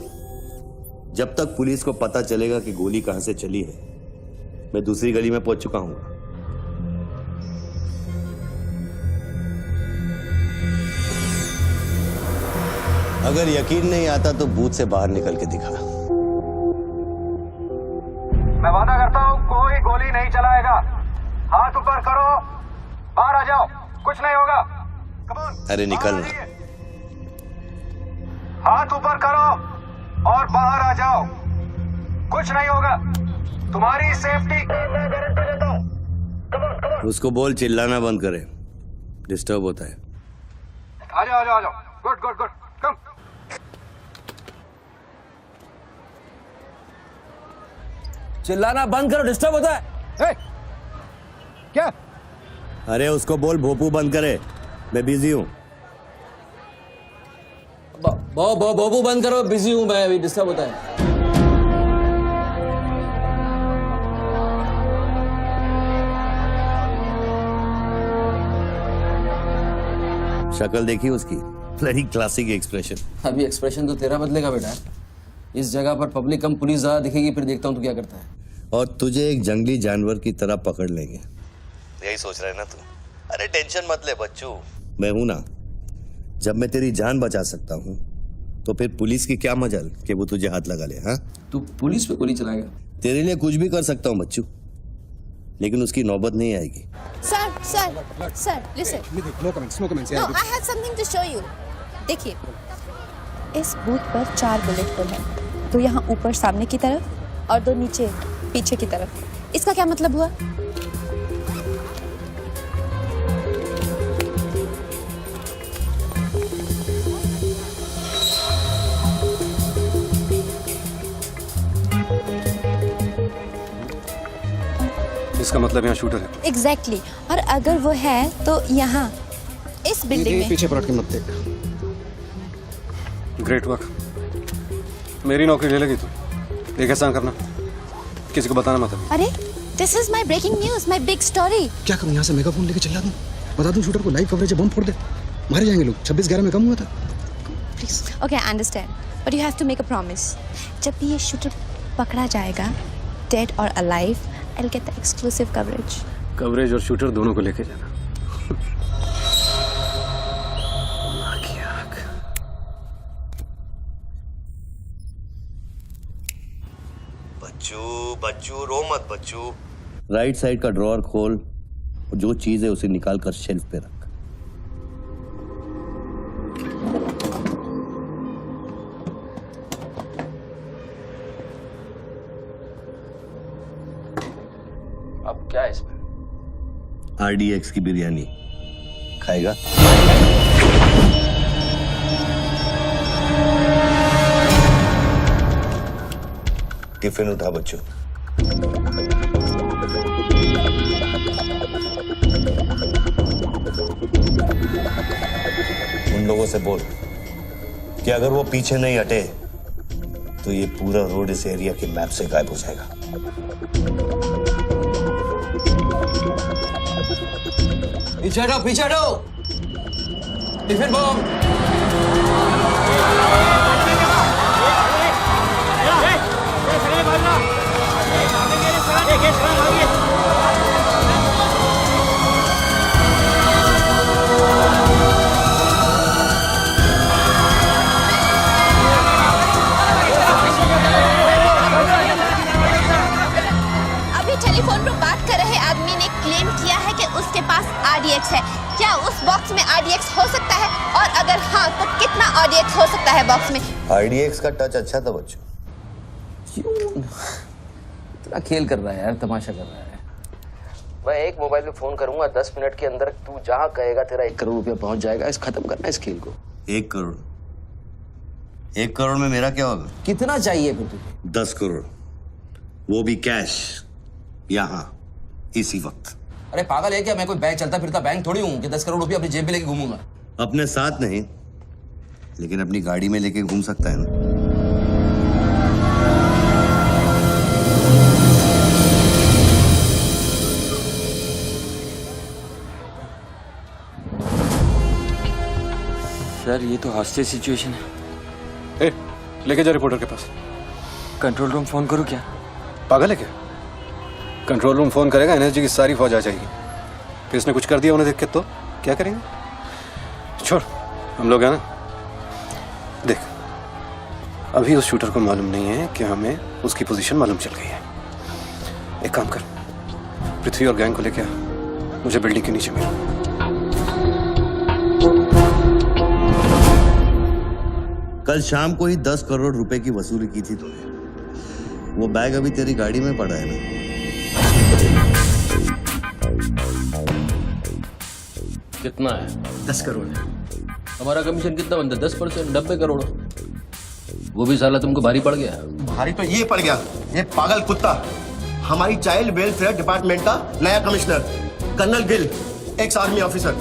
जब तक पुलिस को पता चलेगा कि गोली कहां से चली है, मैं दूसरी गली में पहुंच चुका हूं। अगर यकीन नहीं आता तो बूथ से बाहर निकल के दिखा। मैं वादा करता हूँ कोई गोली नहीं चलाएगा। हाथ ऊपर करो, बाहर आ जाओ, कुछ नहीं होगा। अरे निकल ना। हाथ ऊपर करो और बाहर आ जाओ, कुछ नहीं होगा। तुम्हारी सेफ्टी मैं गारंटी देता हूँ। उसको बोल चिल्लाना बंद करे, डिस्टर्ब होता है। आ जाओ, आ जाओ, आ जाओ। गुड गुड गुड, कम। चिल्लाना बंद करो, डिस्टर्ब होता है। ए, क्या? अरे उसको बोल भोपू बंद करे, मैं बिजी हूँ। बाबू बंद करो, बिजी हूँ मैं, अभी डिस्टर्ब होता है। शक्ल देखी उसकी, ब्लडी क्लासिक एक्सप्रेशन। अभी एक्सप्रेशन तो तेरा बदलेगा बेटा। इस जगह पर पब्लिक कम पुलिस ज्यादा दिखेगी, फिर देखता हूँ तू क्या करता है। और तुझे एक जंगली जानवर की तरह पकड़ लेंगे। यही सोच रहा है ना तू? अरे टेंशन मत ले बच्चू, मैं हूं ना। जब मैं तेरी जान बचा सकता हूं तो फिर पुलिस की क्या मजाल कि वो तुझे हाथ लगा ले। हाँ, तू पुलिस पे गोली चलाएगा? तेरे लिए कुछ भी कर सकता हूं बच्चू, लेकिन उसकी नौबत नहीं Sir, listen. No comments, no comments. No, I have something to show you. देखिए, इस बूथ पर 4 बुलेट होल है, 2 यहाँ ऊपर सामने की तरफ और 2 नीचे पीछे की तरफ। इसका क्या मतलब हुआ? इसका मतलब यहाँ शूटर है। एग्जैक्टली और अगर वो है तो यहाँ इस बिल्डिंग में। पीछे पलट के मत देख। Great work. मेरी नौकरी ले लेगी तू। एक एहसान करना, किसी को बताना मत। अरे this is my breaking news, my big story. क्या करूँ, यहाँ से मेगाफोन लेके चिल्ला दूँ, बता दूँ शूटर को लाइव कवरेज है, बम फोड़ दे, मारे जाएंगे लोग। 26/11 में कम हुआ था। Please okay I understand but you have to make a promise. जब भी ये शूटर पकड़ा जाएगा, डेड और alive, I will get the exclusive coverage. Coverage और शूटर दोनों को लेके जाना। बच्चू रो मत बच्चू। राइट साइड का ड्रॉअर खोल और जो चीज है उसे निकाल कर शेल्फ पे रख। अब क्या है इसमें? RDX की बिरयानी खाएगा? टिफिन उठा बच्चों। उन लोगों से बोल कि अगर वो पीछे नहीं हटे तो ये पूरा रोड इस एरिया के मैप से गायब हो जाएगा। पीछे हटो, पीछे हटो। Tiffin bomb. अभी टेलीफोन पर बात कर रहे आदमी ने क्लेम किया है कि उसके पास RDX है। क्या उस बॉक्स में RDX हो सकता है, और अगर हाँ तो कितना RDX हो सकता है बॉक्स में? RDX का टच अच्छा था बच्चों। इतना खेल कर रहा है यार, तमाशा कर रहा है। मैं एक मोबाइल पे फोन करूंगा, 10 मिनट के अंदर तू जहां कहेगा तेरा 1 करोड़ रुपया पहुंच जाएगा। इस खत्म करना है इस खेल को। 1 करोड़? 1 करोड़ में मेरा क्या होगा? कितना चाहिए फिर तुझे? 10 करोड़, वो भी कैश, यहाँ इसी वक्त। अरे पागल है क्या? मैं कोई बैंक चलता फिरता बैंक थोड़ी हूँ कि 10 करोड़ रुपया अपनी जेब में लेके घूमूंगा। अपने साथ नहीं, लेकिन अपनी गाड़ी में लेके घूम सकता है ना। सर ये तो हॉस्टेज सिचुएशन है। ए, लेके जा रिपोर्टर के पास। कंट्रोल रूम फोन करूँ क्या? पागल है क्या? कंट्रोल रूम फोन करेगा, एनएसजी की सारी फौज आ जाएगी। फिर इसने कुछ कर दिया उन्हें देख के तो क्या करेंगे? छोड़, हम लोग हैं ना। देख, अभी उस शूटर को मालूम नहीं है कि हमें उसकी पोजीशन मालूम चल गई है। एक काम कर, पृथ्वी और गैंग को लेके आ, मुझे बिल्डिंग के नीचे मिल। कल शाम को ही 10 करोड़ रुपए की वसूली की थी तूने। वो बैग अभी तेरी गाड़ी में पड़ा है ना? कितना है? 10 करोड़ है। हमारा कमीशन कितना बनता है? 10%, 90 करोड़। वो भी साला तुमको भारी पड़ गया। भारी तो ये पड़ गया, ये पागल कुत्ता हमारी चाइल्ड वेलफेयर डिपार्टमेंट का नया commissioner colonel Gill, ex army officer,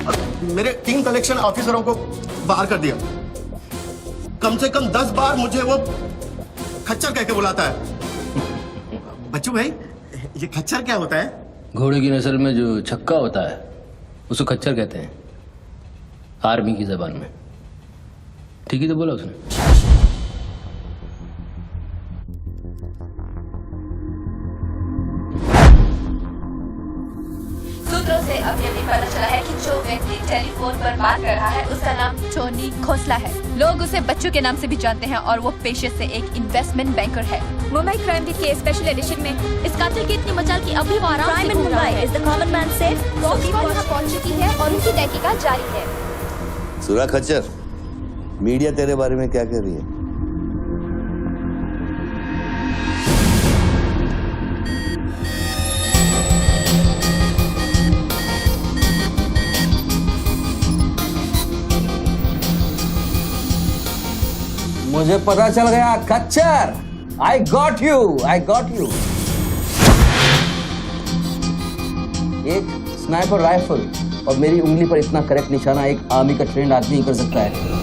और मेरे 3 कलेक्शन ऑफिसरों को बाहर कर दिया। कम से कम 10 बार मुझे वो खच्चर कह के बुलाता है। बच्चू भाई, ये खच्चर क्या होता है? घोड़े की नस्ल में जो छक्का होता है उसको खच्चर कहते हैं, आर्मी की जबान में। ठीक ही तो बोला उसने। सूत्रों से अभी अभी पता चला है कि जो व्यक्ति टेलीफोन पर बात कर रहा है उसका नाम टोनी खोसला है। लोग उसे बच्चू के नाम से भी जानते हैं और वो पेशे से एक इन्वेस्टमेंट बैंकर है। मुंबई क्राइम के स्पेशल एडिशन में इस कातिल की इतनी मचाल की अभी वो आराम से घूम रहा है। Is the common man safe? Police यहाँ पहुंच चुकी है और उनकी तहकीकात जारी है। सुरा खच्चर, मीडिया तेरे बारे में क्या कह रही है? मुझे पता चल गया खच्चर। I got you. एक स्नाइपर राइफल और मेरी उंगली पर इतना करेक्ट निशाना एक आर्मी का ट्रेंड आदमी ही कर सकता है।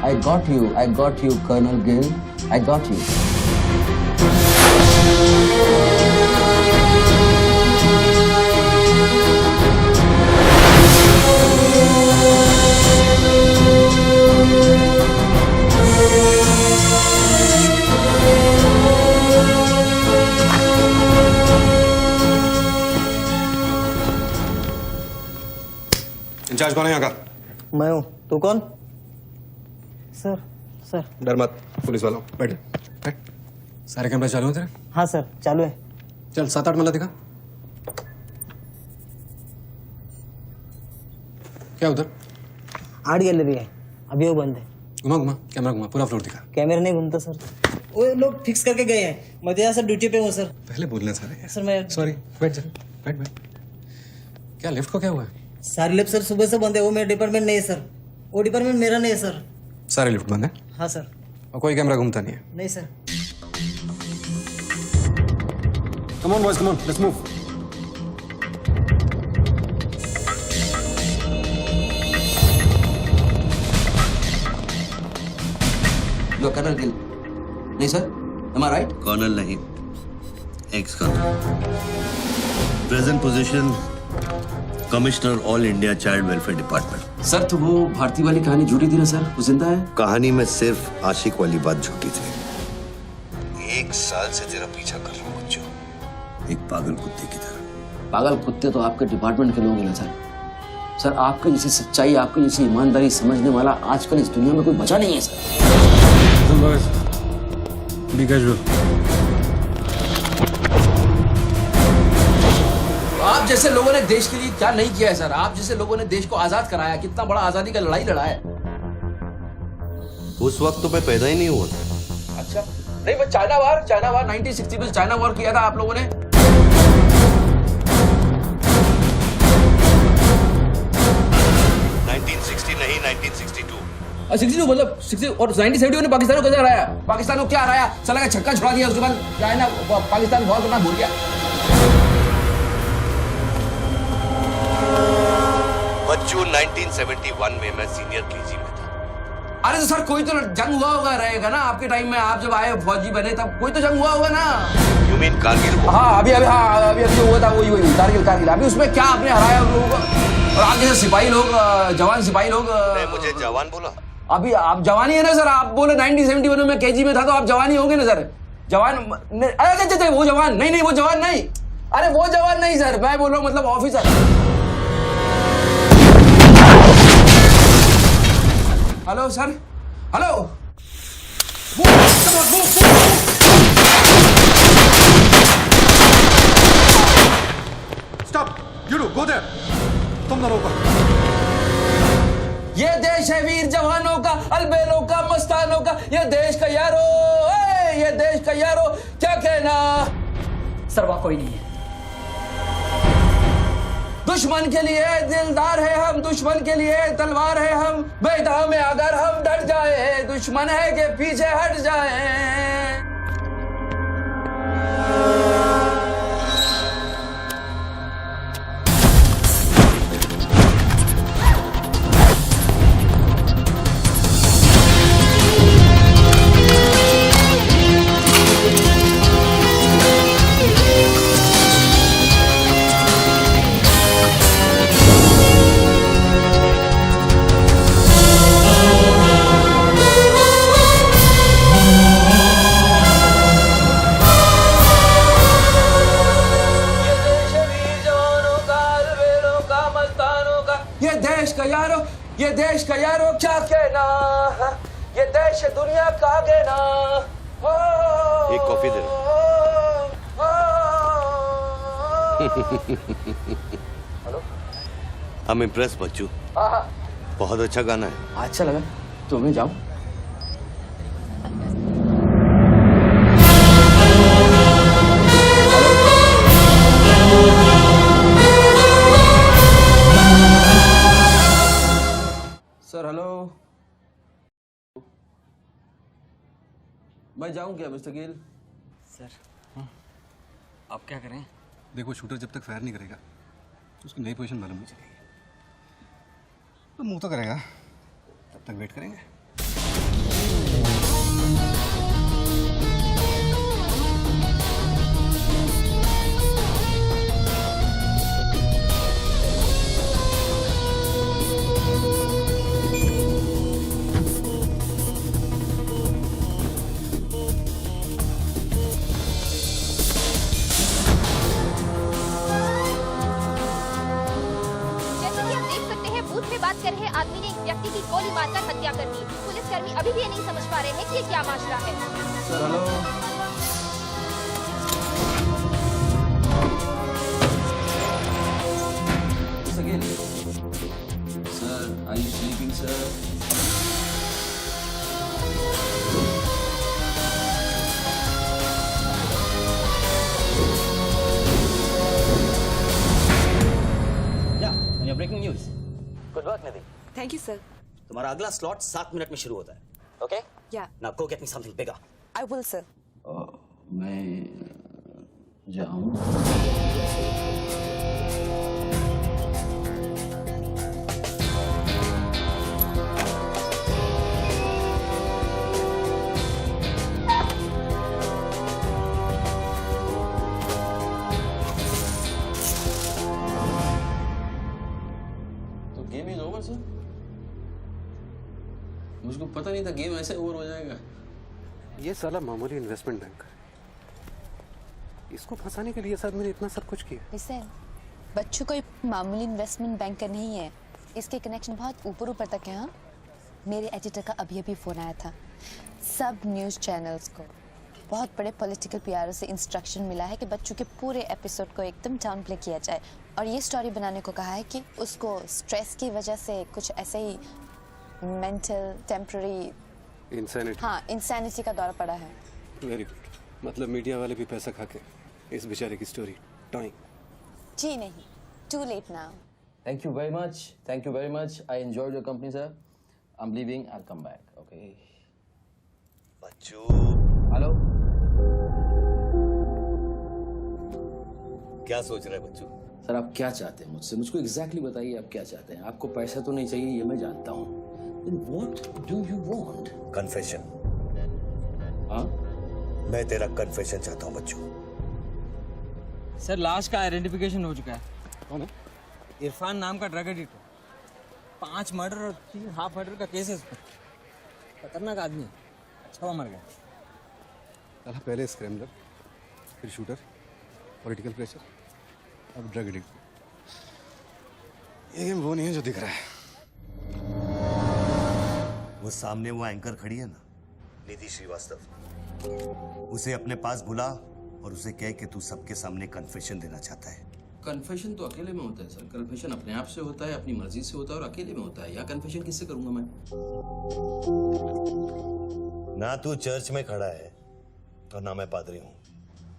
I got you, Colonel Gill. I got you. Incharge कौन है यहाँ का? मैं हूँ। तू कौन? Sir sir. डर मत, पुलिस वालों बैठ बैठ। सारे कैमरे चालू हैं तेरे? हाँ सर चालू है। चल 7-8 मल्ला दिखा। क्या उधर? आर्ट गैलरी है, अभी वो बंद है। घुमा कैमरा घुमा, पूरा फ्लोर दिखा। कैमरा नहीं घूमता सर, वो लोग फिक्स करके गए हैं। मैं तो सर ड्यूटी पे हूँ सर। पहले बोलना सारे। सर मैं सॉरी, बैठ जा, बैठ। क्या लिफ्ट को क्या हुआ है? सारे लिफ्ट सर सुबह से बंद है। वो मेरा डिपार्टमेंट नहीं है सर, वो डिपार्टमेंट मेरा नहीं है सर। सारे लिफ्ट बंद है? हाँ सर। और कोई कैमरा घूमता नहीं है? नहीं sir. Come on boys, come on, let's move. लो कर्नल गिल। नहीं sir, am I right? Colonel नहीं, ex colonel. Present position commissioner all India child welfare department. Sir तो वो भारती वाली कहानी झूठी थी ना सर, वो जिंदा है? कहानी में सिर्फ आशिक वाली बात झूठी थी। 1 साल से तेरा पीछा कर रहा हूँ बच्चों, एक पागल कुत्ते की तरह। पागल कुत्ते तो आपके डिपार्टमेंट के लोग हैं ना सर। सर आपके जैसी सच्चाई, आपके जैसी ईमानदारी समझने वाला आजकल इस दुनिया में कोई बचा नहीं है सर। B casual. आप जैसे लोगों ने देश के लिए क्या नहीं किया है सर। आप जैसे लोगों ने देश को आजाद कराया, कितना बड़ा आजादी का लड़ाई लड़ा है। उस वक्त तो मैं पैदा ही नहीं हुआ था। अच्छा नहीं, वो चाइना वार 1960 में चाइना वॉर किया था आप लोगों ने। 1960 नहीं, 1962। 62 मतलब 60 और 1970 ने पाकिस्तान को कैसे हराया? पाकिस्तान को क्या हराया? साला का छक्का छुड़ा दिया, उसके बाद चाइना पाकिस्तान वॉर करना भूल गया। बच्चों 1971 में मैं सीनियर केजी में था। अरे तो सर कोई तो जंग हुआ होगा रहेगा ना आपके टाइम में। आप जब आए फौजी बने तब कोई तो जंग हुआ होगा ना। You mean Kargil? हाँ अभी जो हुआ था वही कारगिल। अभी उसमें क्या आपने हराया उन लोगों को? और आप जैसे सिपाही लोग, जवान सिपाही लोग। मैं मुझे जवान बोला? अभी आप जवानी है ना सर। आप बोले 1971 में केजी में था, तो आप जवानी होंगे ना सर। जवान अरे वो जवान नहीं, वो जवान नहीं। अरे वो जवान नहीं सर, मैं बोल रहा हूँ मतलब officer. Hello sir, hello. Stop, you do go there. तुम दोनों ऊपर। ये देश है वीर जवानों का, अलबेलों का, मस्तानों का। ये देश का यारो, ये देश का यारो, क्या कहना। सर वहाँ कोई नहीं है। दुश्मन के लिए दिलदार है हम, दुश्मन के लिए तलवार है हम। मैदान में अगर हम डर जाए, दुश्मन है के पीछे हट जाए। ये देश का यारो क्या कहना। ये देश दुनिया का कहना। एक coffee they. Hello, I'm impressed बच्चू। हाँ, बहुत अच्छा गाना है। अच्छा लगा तो मैं जाऊं? सर हेलो, मैं जाऊं क्या मिस्टर गिल? सर आप क्या करें? देखो शूटर जब तक फायर नहीं करेगा तो उसकी नई पोजीशन मालूम नहीं चलेगी। तो मूव तो करेगा, तब तक वेट करेंगे। जैसे कि आप देख सकते हैं, बूथ में बात कर रहे आदमी ने एक व्यक्ति की गोली मारकर हत्या कर दी। पुलिसकर्मी अभी भी ये नहीं समझ पा रहे हैं कि ये क्या मामला है। Sir hello, mister Gill, sir are you sleeping sir? Breaking news. Good work Nidhi. Thank you sir. तुम्हारा अगला स्लॉट 7 मिनट में शुरू होता है। ओके, या now go get me something bigger. I will sir. मैं जाऊं? तो गेम इज ओवर सर? मुझको पता नहीं था गेम ऐसे ओवर हो जाएगा। ये साला मामूली इन्वेस्टमेंट बैंकर, इसको फंसाने के लिए सर मैंने इतना सब कुछ किया। लिसन, बच्चू कोई मामूली इन्वेस्टमेंट बैंकर नहीं है। इसके कनेक्शन बहुत ऊपर ऊपर तक है। हाँ, मेरे एडिटर का अभी अभी फोन आया था। सब न्यूज़ चैनल्स को बहुत बड़े पॉलिटिकल पीआरओ से इंस्ट्रक्शन मिला है कि बच्चू के पूरे एपिसोड को एकदम डाउन प्ले किया जाए, और ये स्टोरी बनाने को कहा है कि उसको स्ट्रेस की वजह से कुछ ऐसे ही मेंटल टेम्पररी इंसैनिटी का दौरा पड़ा है। वेरी गुड, मतलब मीडिया वाले भी पैसा खा के इस बेचारे की स्टोरी टॉइंग। जी नहीं, too late now. Thank you very much. Thank you very much. I enjoyed your company, sir. I'm leaving. I'll come back. Okay. Bachchu, Hello. क्या सोच रहे हैं बच्चू? सर आप क्या चाहते हैं मुझसे? मुझको एग्जैक्टली बताइए आप क्या चाहते हैं। आपको पैसा तो नहीं चाहिए, ये मैं जानता हूँ। Then what do you want? Confession. हाँ? मैं तेरा कन्फेशन चाहता हूँ बच्चू। सर लाश का आइडेंटिफिकेशन हो चुका है। कौन है? इरफान नाम का ड्रग एडिक्ट है। 5 मर्डर और 3 हाफ मर्डर का केस है इस पर। खतरनाक आदमी है, अच्छा हुआ मर गया। साला पहले स्क्रैमलर, फिर शूटर, पॉलिटिकल प्रेशर, अब ड्रग एडिक्ट। ये गेम वो नहीं है जो दिख रहा है। वो सामने वो एंकर खड़ी है ना, निधि श्रीवास्तव, उसे अपने पास बुला और उसे कह कि तू सबके सामने कन्फेशन देना चाहता है। कन्फेशन तो अकेले में होता है सर। कन्फेशन अपने आप से होता है, अपनी मर्जी से होता है, और अकेले में होता है। या कन्फेशन किससे करूंगा मैं? ना तू चर्च में खड़ा है और ना मैं पादरी हूँ।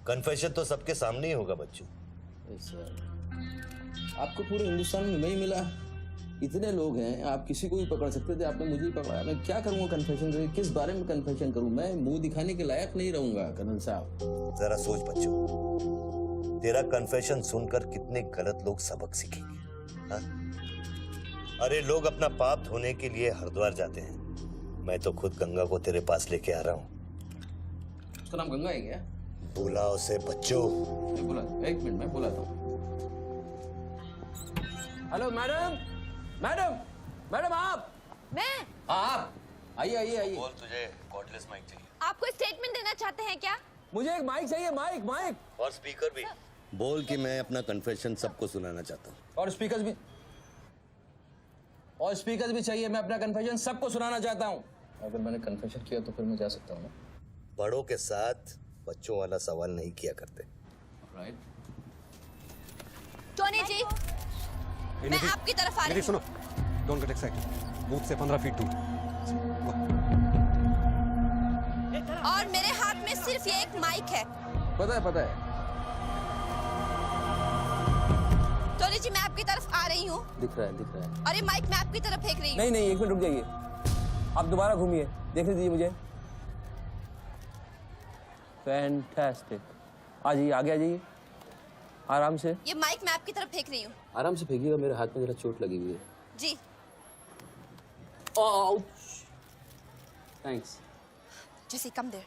कन्फेशन तो सबके सामने ही होगा बच्चू। सर आपको पूरे हिंदुस्तान में नहीं मिला, इतने लोग हैं, आप किसी को भी पकड़ सकते थे, आपने मुझे ही पकड़ा। मैं क्या करूँगा कन्फेशन करके? किस बारे में कन्फेशन करूँ? मैं मुंह दिखाने के लायक नहीं रहूंगा कर्नल साहब। जरा सोच बच्चू, तेरा कन्फेशन सुनकर कितने गलत लोग सबक सीखेंगे। हाँ? अरे लोग अपना पाप धोने के लिए हरिद्वार जाते हैं, मैं तो खुद गंगा को तेरे पास लेके आ रहा हूँ। उसका नाम गंगा है क्या? बुला उसे बच्चू। मैं बुला, एक मिनट मैं बुलाता हूँ। हेलो मैडम, मैडम, मैडम आप? मैं? आप आइए आइए आइए। बोल, तुझे कॉर्डलेस माइक चाहिए? आपको स्टेटमेंट देना चाहते हैं क्या? मुझे एक माइक चाहिए, माइक माइक। और स्पीकर भी। बोल कि मैं अपना कन्फेशन सबको सुनाना चाहता हूँ। और स्पीकर्स भी चाहिए। मैं अपना कन्फेशन सबको सुनाना चाहता हूँ। अगर मैंने कन्फेशन किया तो फिर मैं जा सकता हूँ ना? बड़ों के साथ बच्चों वाला सवाल नहीं किया करते। राइट। टोनी जी, मैं आपकी तरफ आ रही हूँ। सुनो, डोंट गेट एक्साइटेड। बूथ से 15 फीट दूर। और मेरे हाथ में सिर्फ ये एक माइक है। पता है। टोनी जी, मैं आपकी तरफ आ रही हूँ। दिख रहा है। और ये माइक मैं आपकी तरफ फेंक रही हूँ। नहीं, 1 मिनट रुक जाइए। आप दोबारा घूमिए, देखने दीजिए मुझे। फैंटास्टिक। आ जाइए, आगे आ जाइए, आराम से। ये माइक मैं आपकी तरफ फेंक रही हूँ। आराम से फेंकिएगा, मेरे हाथ में जरा चोट लगी हुई है। जी। थैंक्स। जैसे कम देर।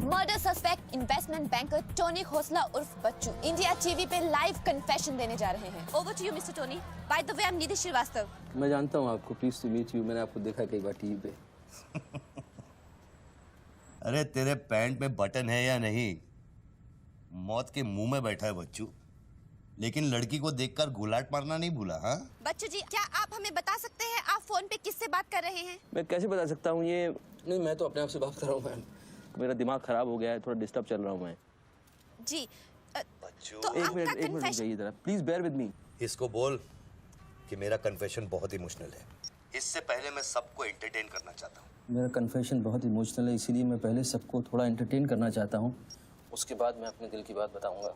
Murder suspect investment banker Tony Khosla उर्फ बच्चू इंडिया टीवी पे लाइव कन्फेशन देने जा रहे हैं। Over to you mister Tony. By the way, I am Nidhi Srivastava. मैं जानता हूँ आपको, प्लीज टू मीट यू। मैंने आपको देखा कई बार टीवी पे। अरे तेरे पैंट में बटन है या नहीं? मौत के मुंह में बैठा है बच्चू, लेकिन लड़की को देखकर गुलाट मारना नहीं भूला। हाँ बच्चू जी, क्या आप हमें बता सकते हैं आप फोन पे किससे बात कर रहे हैं? मैं कैसे बता सकता हूँ ये? नहीं, मैं तो अपने आप से बात कर रहा हूँ मैम। मेरा दिमाग खराब हो गया है, थोड़ा डिस्टर्ब चल रहा हूँ मैं। जी। बच्चू, तो एक मिनट रुकिए जरा, प्लीज बेयर विद मी। इसको बोल कि मेरा कन्फेशन बहुत इमोशनल है। इससे पहले मैं सबको एंटरटेन करना चाहता हूँ। मेरा कन्फेशन बहुत इमोशनल है, इसीलिए मैं पहले सबको थोड़ा एंटरटेन करना चाहता हूँ, उसके बाद मैं अपने दिल की बात बताऊंगा।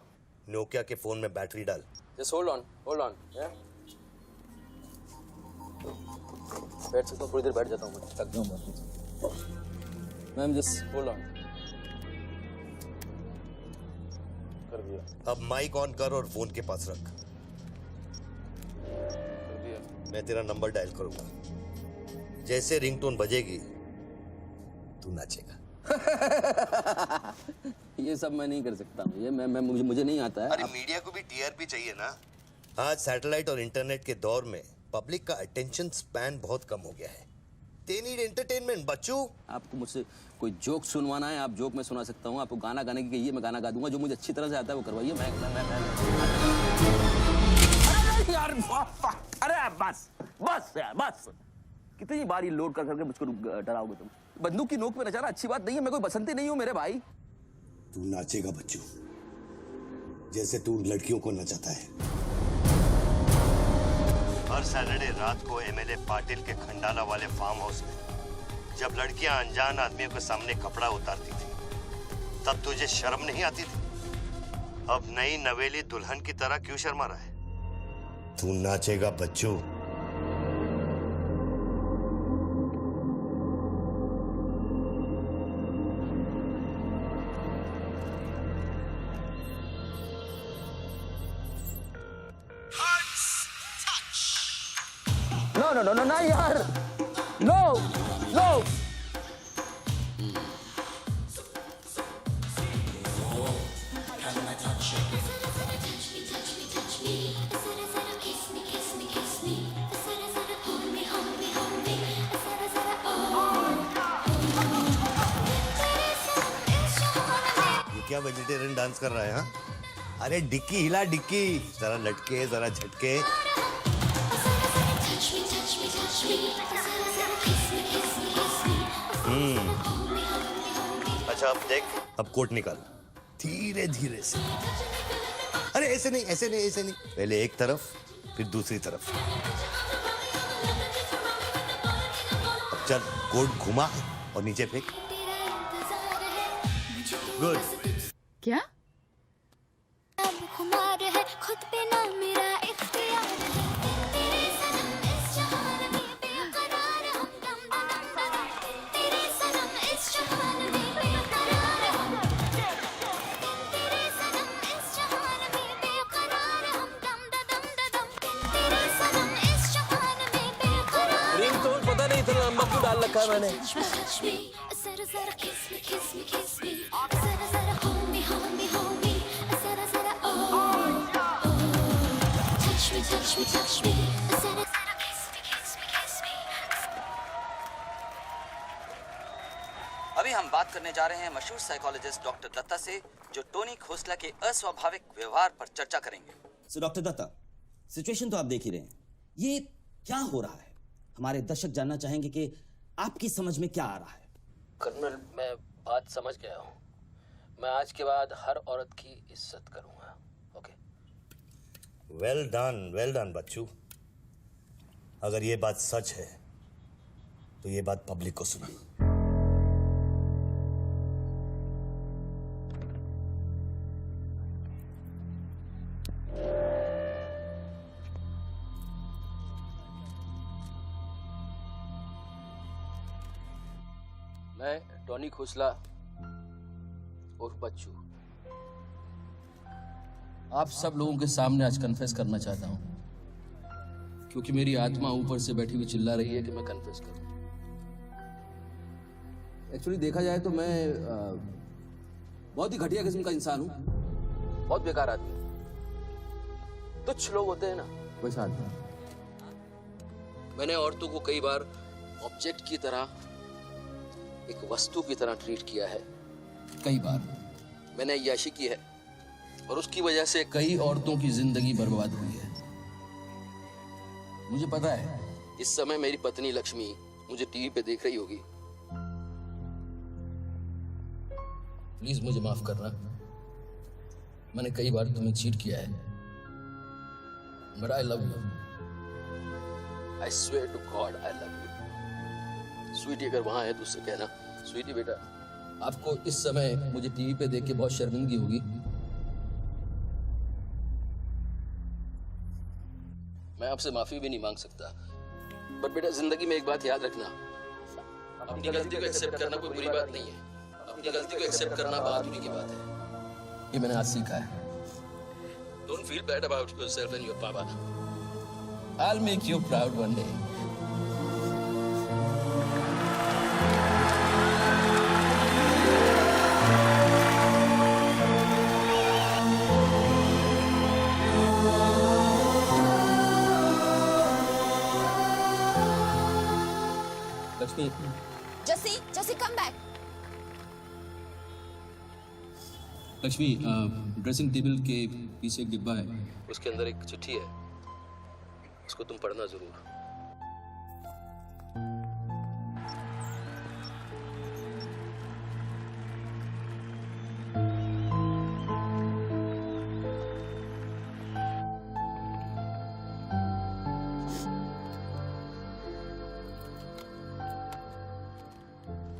नोकिया के फोन में बैटरी डाल। Just hold on. बैठ सकता हूँ, थोड़ी देर बैठ जाता हूँ, मैं थक गया हूँ। Ma'am just hold on. कर दिया। अब माइक ऑन कर और फोन के पास रख। कर दिया। मैं तेरा नंबर डायल करूंगा, जैसे रिंगटोन बजेगी तू नाचेगा। ये सब मैं नहीं कर सकता हूँ, ये मैं मुझे नहीं आता है। अरे मीडिया को भी टीआरपी चाहिए ना। आज सैटेलाइट और इंटरनेट के दौर में पब्लिक का अटेंशन स्पैन बहुत कम हो गया है। They need entertainment, बच्चू। आपको मुझसे कोई जोक सुनवाना है, आप जोक में सुना सकता हूँ। आपको गाना गाने की कहिए, मैं गाना गा दूंगा। जो मुझे अच्छी तरह से आता है वो करवाइए। मैं अरे यार, अरे बस कितनी बार ये लोड कर करके मुझको डराओगे तुम? बंदूक की नोक पे नचाना अच्छी बात नहीं है। मैं कोई बसंती नहीं हूँ मेरे भाई। तू नाचेगा बच्चू, जैसे तू लड़कियों को नचाता है। हर सैटरडे रात को एमएलए पाटिल के खंडाला वाले फार्म हाउस में जब लड़कियां अनजान आदमियों के सामने कपड़ा उतारती थी, तब तुझे शर्म नहीं आती थी? अब नई नवेली दुल्हन की तरह क्यों शर्मा रहा है? तू नाचेगा बच्चू। No, यार, no. ये क्या वेजिटेरियन डांस कर रहा है? हाँ, अरे डिक्की हिला, डिक्की जरा लटके, जरा झटके। अच्छा अब देख, अब कोट निकाल धीरे धीरे से। अरे ऐसे नहीं। पहले एक तरफ, फिर दूसरी तरफ। अब चल, कोट घुमा और नीचे फेंक। गुड। क्या? खुद पे ना मेरा इख्तियार है। तेरे सनम इस जहान में बेकरार हम दम दम। तेरे सनम इस जहान में बेकरार हम। तेरे सनम इस जहान में बेकरार हम दम दम। तेरे सनम इस जहान में बेकरार। रिंगटोन पता नहीं इतना लंबा क्यों डाल रखा है मैंने। जरा kiss me। जरा hold me। जरा touch me। जरा kiss me। अभी हम बात करने जा रहे हैं मशहूर साइकोलॉजिस्ट डॉक्टर दत्ता से, जो टोनी खोसला के अस्वाभाविक व्यवहार पर चर्चा करेंगे। सो डॉक्टर दत्ता, सिचुएशन तो आप देख ही रहे हैं, ये क्या हो रहा है? हमारे दर्शक जानना चाहेंगे कि आपकी समझ में क्या आ रहा है। कर्नल, मैं बात समझ गया हूँ। मैं आज के बाद हर औरत की इज्जत करूंगा। ओके? वेल डन बच्चू। अगर ये बात सच है तो ये बात पब्लिक को सुना। मैं टॉनी खोसला और बच्चू आप सब लोगों के सामने आज कन्फेस करना चाहता हूं, क्योंकि मेरी आत्मा ऊपर से बैठी हुई चिल्ला रही है कि मैं कन्फेस करूं। एक्चुअली देखा जाए तो मैं बहुत ही घटिया किस्म का इंसान हूं, बहुत बेकार आदमी। तुच्छ लोग होते हैं ना, वैसा आदमी। मैंने औरतों को कई बार ऑब्जेक्ट की तरह, एक वस्तु की तरह ट्रीट किया है। कई बार मैंने अय्याशी की है और उसकी वजह से कई औरतों की जिंदगी बर्बाद हुई है। मुझे पता है इस समय मेरी पत्नी लक्ष्मी मुझे टीवी पे देख रही होगी। प्लीज मुझे माफ करना, मैंने कई बार तुम्हें चीट किया है, but I love you. I swear to God I love you. Sweetie अगर वहां है तो उससे कहना, स्वीटी बेटा आपको इस समय मुझे टीवी पे देख के बहुत शर्मिंदगी होगी। मैं आपसे माफी भी नहीं मांग सकता, बट बेटा जिंदगी में एक बात याद रखना, अपनी गलती को एक्सेप्ट करना कोई बुरी बात नहीं है, अपनी गलती को एक्सेप्ट करना बहादुरी की बात है। ये मैंने आज सीखा है। Don't feel bad about yourself and your पापा। I'll make you proud one day. Lakshmi. Jesse, come back. Lakshmi, dressing table के पीछे एक डिब्बा है, उसके अंदर एक चिट्ठी है, उसको तुम पढ़ना जरूर।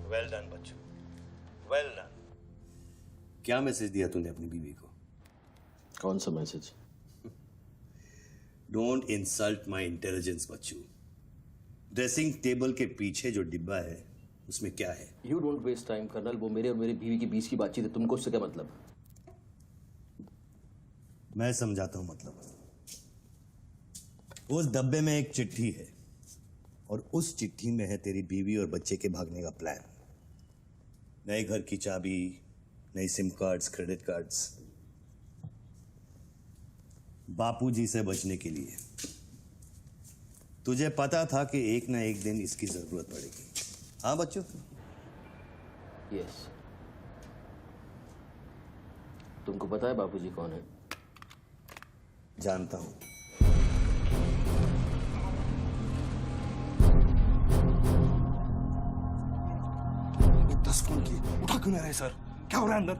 वेल डन बच्चू, वेल डन। क्या मैसेज दिया तूने अपनी बीवी को? कौन सा message? Don't insult my intelligence बच्चू। ड्रेसिंग टेबल के पीछे जो डिब्बा है उसमें क्या है? You don't waste time colonel, वो मेरे और मेरी बीवी के बीच की बातचीत है, तुमको उससे क्या मतलब? मैं समझाता हूं मतलब। उस डब्बे में एक चिट्ठी है और उस चिट्ठी में है तेरी बीवी और बच्चे के भागने का प्लान। नए घर की चाबी, नई सिम कार्ड्स, क्रेडिट कार्ड्स, बापूजी से बचने के लिए। तुझे पता था कि एक ना एक दिन इसकी जरूरत पड़ेगी। हाँ बच्चों? यस। तुमको पता है बापूजी कौन है? जानता हूं। ये 10 फोन की उठा क्यों नहीं रहे सर? क्या हो रहा है अंदर?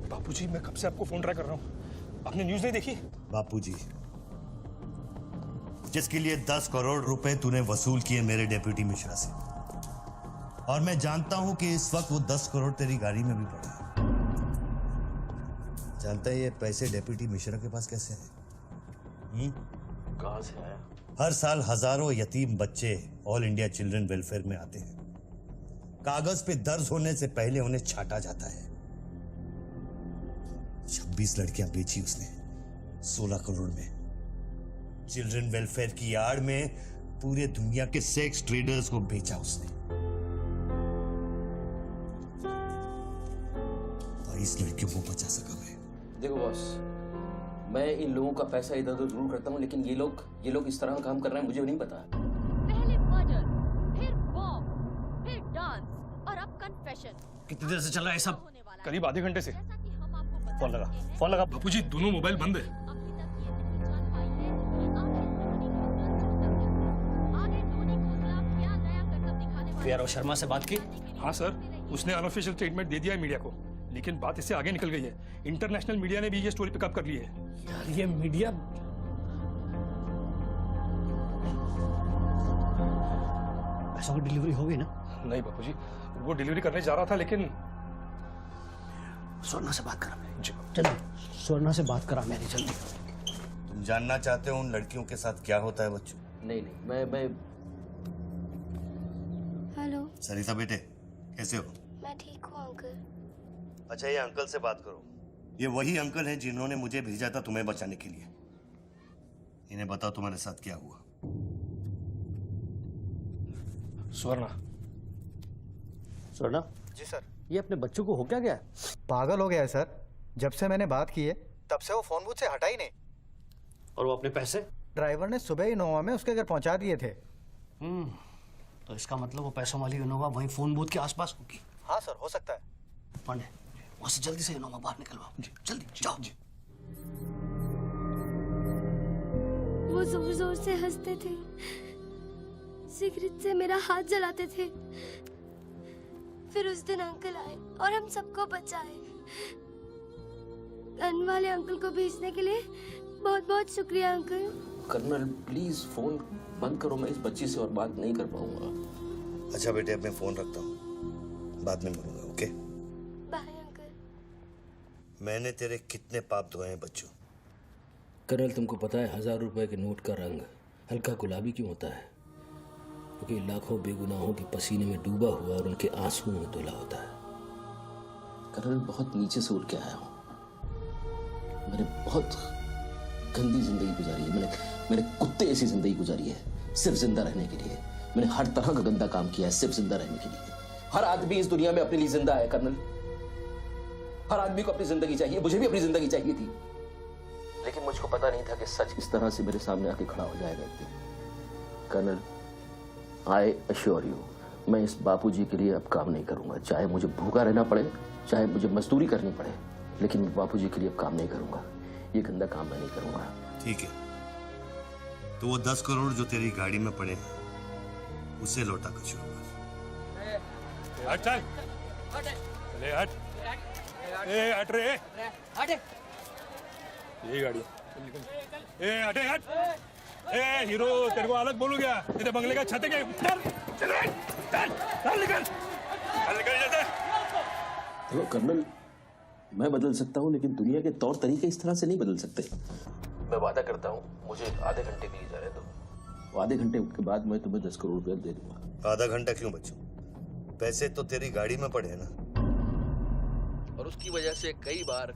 बापूजी, मैं कब से आपको फोन ट्राई कर रहा हूं, आपने न्यूज नहीं देखी? बापूजी, जिसके लिए 10 करोड़ रुपए तूने वसूल किए मेरे डेप्यूटी मिश्रा से, और मैं जानता हूं कि इस वक्त वो 10 करोड़ तेरी गाड़ी में भी पड़ा है। जानता है ये पैसे डेप्यूटी मिश्रा के पास कैसे है? कहां से आया? हर साल हजारों यतीम बच्चे ऑल इंडिया चिल्ड्रन वेलफेयर में आते हैं। कागज पे दर्ज होने से पहले उन्हें छांटा जाता है। 26 लड़कियां बेची उसने 16 करोड़ में। चिल्ड्रन वेलफेयर की आड़ में पूरे दुनिया के सेक्स ट्रेडर्स को बेचा उसने। 22 लड़कियों को बचा सका मैं। देखो बॉस, मैं इन लोगों का पैसा इधर उधर जरूर करता हूँ, लेकिन ये लोग इस तरह का काम कर रहे हैं, मुझे नहीं पता। पहले मर्डर, फिर बॉम्ब, फिर डांस और अब कन्फेशन। कितनी देर से चल रहा है सब? करीब आधे घंटे से। फोन लगा। बापूजी दोनों मोबाइल बंद है। वीआरओ शर्मा से बात की? हाँ सर, उसने अनऑफिशियल स्टेटमेंट दे दिया है मीडिया को, लेकिन बात इससे आगे निकल गई है। इंटरनेशनल मीडिया ने भी ये स्टोरी पिकअप कर ली है। यार ये मीडिया पैसों की डिलीवरी हो गई ना? नहीं बापूजी, वो डिलीवरी करने जा रहा था लेकिन स्वर्णा से बात करा मेरी, जल्दी स्वर्णा से बात करा मेरी जल्दी। तुम जानना चाहते हो उन लड़कियों के साथ क्या होता है बच्चों? नहीं, मैं हेलो, सरिता बेटे कैसे हो? मैं ठीक हूँ अंकल। अच्छा ये अंकल से बात करो। ये वही अंकल हैं जिन्होंने मुझे भेजा था तुम्हें बचाने के लिए। इन्हें बताओ तुम्हारे साथ क्या हुआ। स्वर्णा। स्वर्णा जी सर। ये अपने बच्चों को हो क्या गया? पागल हो गया है सर। जब से मैंने बात की है तब से वो फोन बूथ से हटा ही नहीं। और वो अपने पैसे? ड्राइवर ने सुबह इनोवा में उसके घर पहुंचा दिए थे। तो इसका मतलब वो पैसों वाली इनोवा वहीं फोन बूथ के आसपास होगी। हाँ सर, हो सकता है। पांडे वहां से जल्दी से इनोवा बाहर निकलवाओ। जल्दी जाओ। वो जोर जोर से हंसते थे, सिगरेट से मेरा हाथ जलाते थे। फिर उस दिन अंकल आए और हम सबको बचाए। गन वाले अंकल को भेजने के लिए बहुत बहुत शुक्रिया अंकल। कर्नल प्लीज फोन बंद करो, मैं इस बच्ची से और बात नहीं कर पाऊंगा। अच्छा बेटे अब मैं फोन रखता हूँ, बाद में मिलूंगा। Okay bye uncle. मैंने तेरे कितने पाप धोए हैं बच्चों। कर्नल तुमको पता है 1000 रुपए के नोट का रंग हल्का गुलाबी क्यों होता है? क्योंकि लाखों बेगुनाहों के पसीने में डूबा हुआ और उनके आंसुओं में धुला होता है। कर्नल बहुत नीचे से उठ के आया हूं। मैंने बहुत गंदी जिंदगी गुजारी है। मैंने कुत्ते ऐसी जिंदगी गुजारी है सिर्फ जिंदा रहने के लिए। मैंने हर तरह का गंदा काम किया है सिर्फ जिंदा रहने के लिए। हर आदमी इस दुनिया में अपने लिए जिंदा है कर्नल। हर आदमी को अपनी जिंदगी चाहिए, मुझे भी अपनी जिंदगी चाहिए थी, लेकिन मुझको पता नहीं था कि सच इस तरह से मेरे सामने आके खड़ा हो जाएगा एक दिन। कर्नल आई अश्योर यू, मैं इस बापूजी के लिए अब काम नहीं करूंगा। चाहे मुझे भूखा रहना पड़े, चाहे मुझे मजदूरी करनी पड़े, लेकिन मैं बापूजी के लिए अब काम नहीं करूंगा। ये गंदा काम मैं नहीं करूंगा। ठीक है, तो वो 10 करोड़ जो तेरी गाड़ी में पड़े हैं उसे लौटा कर शुरू कर। हट चल, ले हट, ए हट रे, हट। ये गाड़ी ए हटे हट। ए हीरो तेरे को अलग बोलू क्या? तेरे बंगले का छत है क्या? चल निकल जल्दी। देखो कर्नल, मैं बदल सकता हूँ लेकिन दुनिया के तौर तरीके इस तरह से नहीं बदल सकते। मैं वादा करता हूँ, मुझे आधे घंटे के लिए जाने दो। आधे घंटे के बाद मैं तुम्हें 10 करोड़ रुपया दे दूंगा। आधा घंटा क्यों बच्चों? पैसे तो तेरी गाड़ी में पड़े हैं ना। और उसकी वजह से कई बार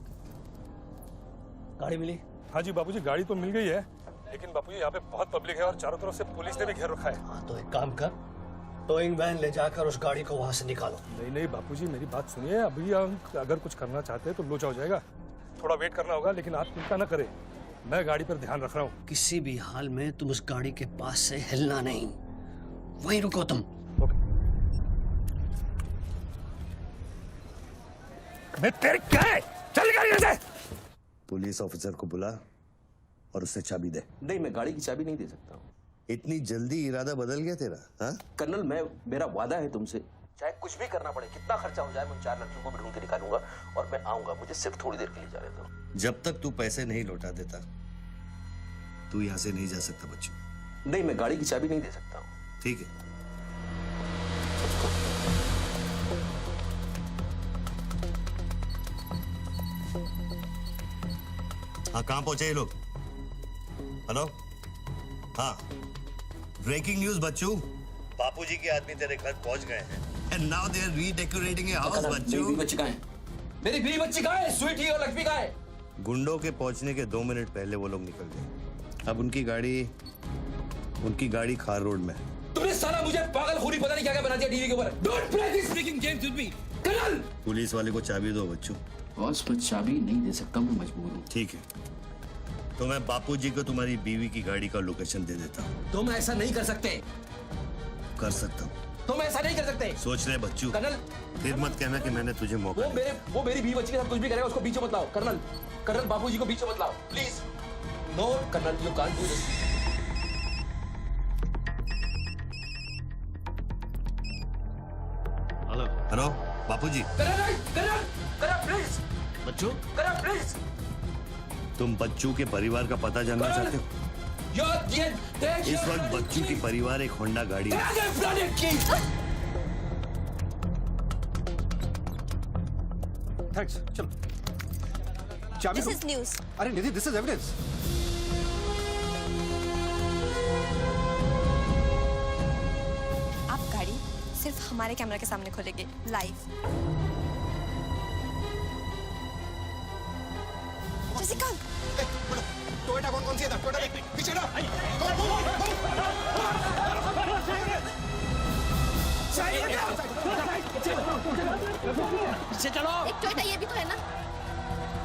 गाड़ी मिली? हाँ जी बापूजी, गाड़ी तो मिल गई है, लेकिन बापूजी यहाँ पे बहुत पब्लिक है और चारों तरफ से पुलिस ने भी घेर रखा है। हाँ तो एक काम कर, टोइंग वैन ले जाकर उस गाड़ी को वहां से निकालो। नहीं बापूजी, मेरी बात सुनिए। अभी हम अगर कुछ करना चाहते हैं तो लोचा हो जाएगा। थोड़ा वेट करना होगा, लेकिन आप चिंता न करें, मैं गाड़ी पर ध्यान रख रहा हूँ। किसी भी हाल में तुम उस गाड़ी के पास से हिलना नहीं, वहीं रुको तुम। मैं तेरे क्या है? चल गाड़ी से। पुलिस ऑफिसर को बुला और उससे चाबी दे। नहीं, मैं गाड़ी की चाबी नहीं दे सकता हूँ। इतनी जल्दी इरादा बदल गया तेरा? हाँ कर्नल, मेरा वादा है तुमसे, चाहे कुछ भी करना पड़े, कितना खर्चा हो जाए, मैं 4 लड़कियों को भी ढूंढ के निकालूंगा और मैं आऊंगा। मुझे सिर्फ थोड़ी देर के लिए जाने दो। जब तक तू पैसे नहीं लौटा देता तू यहाँ से नहीं जा सकता बच्चों। नहीं, मैं गाड़ी की चाबी नहीं दे सकता हूँ। ठीक है, हाँ कहाँ पहुंचे ये लोग? हेलो, हाँ ब्रेकिंग न्यूज बच्चू, बापूजी के आदमी तेरे घर पहुंच गए हैं and now they are redecorating your house. Bachchu, मेरी बच्ची कहाँ है? मेरी बीवी बच्ची कहाँ है? स्वीटी और लक्ष्मी कहाँ है? गुंडों के पहुंचने के 2 मिनट पहले वो लोग निकल गए। अब उनकी गाड़ी खार रोड में है। तुमने साला मुझे पागल खूनी पता नहीं क्या क्या बना दिया टीवी के ऊपर। Don't play this speaking games with me colonel. Police वाले को चाबी दो बच्चू। बॉस, मैं चाबी नहीं दे सकता, मैं मजबूर हूँ। ठीक है, तो मैं बापूजी को तुम्हारी बीवी की गाड़ी का लोकेशन दे देता हूँ। तुम ऐसा नहीं कर सकते। कर सकता हूँ। तुम ऐसा नहीं कर सकते। सोच ले बच्चू, कर्नल, फिर मत कहना कि मैंने तुझे मौका दिया। वो मेरी बीवी बच्ची के साथ कुछ भी करेगा उसको बीच में मत लाओ। कर्नल, कर्नल बाबूजी को बीच में मत लाओ please. No colonel, you can't do this. Hello hello बापूजी। Colonel, colonel, colonel please. बच्चू, कर्नल प्लीज। तुम बच्चू के परिवार का पता जानना चाहते हो? इस वक्त बच्चू की परिवार एक होंडा गाड़ी है। थैंक्स, चलो। चाबी दिस इज न्यूज़। अरे निधि, दिस इज एविडेंस। आप गाड़ी सिर्फ हमारे कैमरा के सामने खोलेंगे लाइव। जैसिका, टोयोटा कौन सी है? टोयोटा देख पीछे ना। पीछे चलो। एक टोयोटा ये भी तो है ना?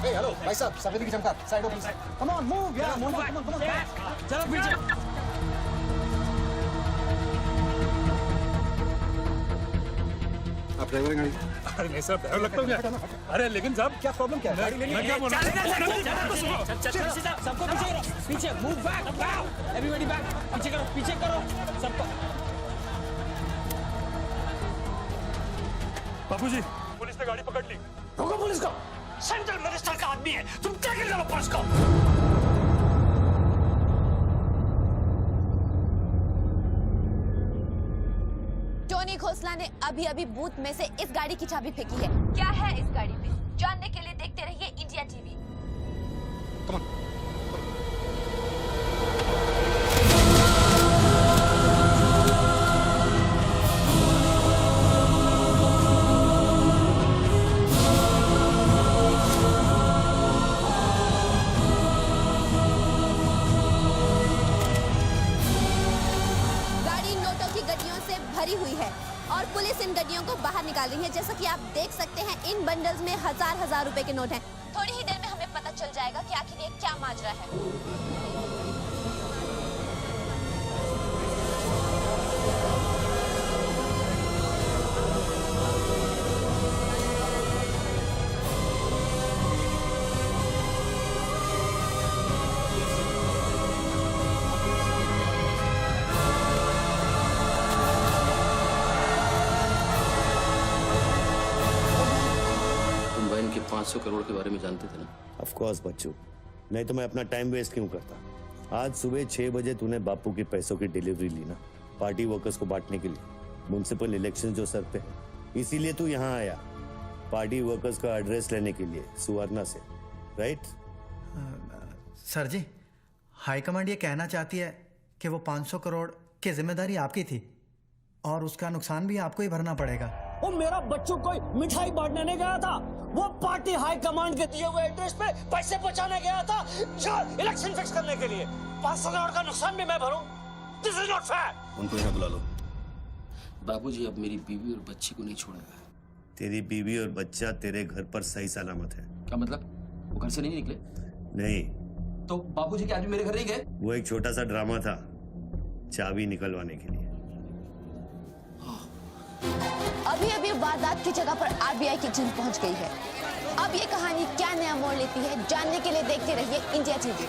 हेलो भाई साहब, सफेदी की चमका, side please. Come on move यार, move back, come on back. चलो पीछे। आप ड्राइवर गाड़ी? अरे नहीं साहब, ड्राइवर लगता हूँ क्या? अरे लेकिन साहब क्या प्रॉब्लम क्या है? गाड़ी लेनी है? सबको पीछे करो, पीछे मूव बैक, एवरीबॉडी बैक, पीछे करो सबको। बापूजी, पुलिस ने गाड़ी पकड़ ली। रोको पुलिस को, सेंट्रल मिनिस्टर का आदमी है, तुम क्या कर रहे हो पुलिस को? टोनी खोसला ने अभी अभी बूथ में से इस गाड़ी की चाबी फेंकी है। क्या है इस गाड़ी में? जानने के लिए देखते रहिए इंडिया टीवी। Come on. गाड़ी नोटों की गड्डियों से भरी हुई है और पुलिस इन गड्डियों को बाहर निकाल रही है। जैसा कि आप देख सकते हैं, इन बंडल्स में हजार रुपए के नोट हैं। थोड़ी ही देर में हमें पता चल जाएगा कि आखिर ये क्या माजरा है। तुम बहन के 500 करोड़ के बारे में जानते थे ना? ऑफ कोर्स बच्चू, नहीं तो मैं अपना टाइम वेस्ट क्यों करता। आज सुबह 6 बजे तूने बापू के पैसों की डिलीवरी ली ना, पार्टी वर्कर्स को बांटने के लिए। म्युनिसिपल इलेक्शन जो सर पे, इसीलिए तू यहाँ आया, पार्टी वर्कर्स का एड्रेस लेने के लिए सुवर्णा से, राइट? सर जी, हाईकमांड ये कहना चाहती है कि वो 500 करोड़ की जिम्मेदारी आपकी थी और उसका नुकसान भी आपको ही भरना पड़ेगा। वो मेरा बच्चों कोई मिठाई बांटने नहीं गया था, वो पार्टी हाई कमांड के दिए हुए एड्रेस पे पैसे पहुंचाने गया था इलेक्शन फिक्स करने के लिए। 500 करोड़ का नुकसान भी मैं भरूं? This is not fair. उनको यहाँ बुला लो। बाबूजी, अब मेरी बीवी और बच्ची को नहीं छोड़ेगा। तेरी बीवी और बच्चा तेरे घर पर सही सलामत है। क्या मतलब? वो घर से नहीं निकले? नहीं, तो बाबूजी के आदमी मेरे घर नहीं गए? वो एक छोटा सा ड्रामा था चाबी निकलवाने के लिए। अभी अभी वारदात की जगह पर आरबीआई की टीम पहुंच गई है। अब ये कहानी क्या नया मोड़ लेती है, जानने के लिए देखते रहिए इंडिया टीवी।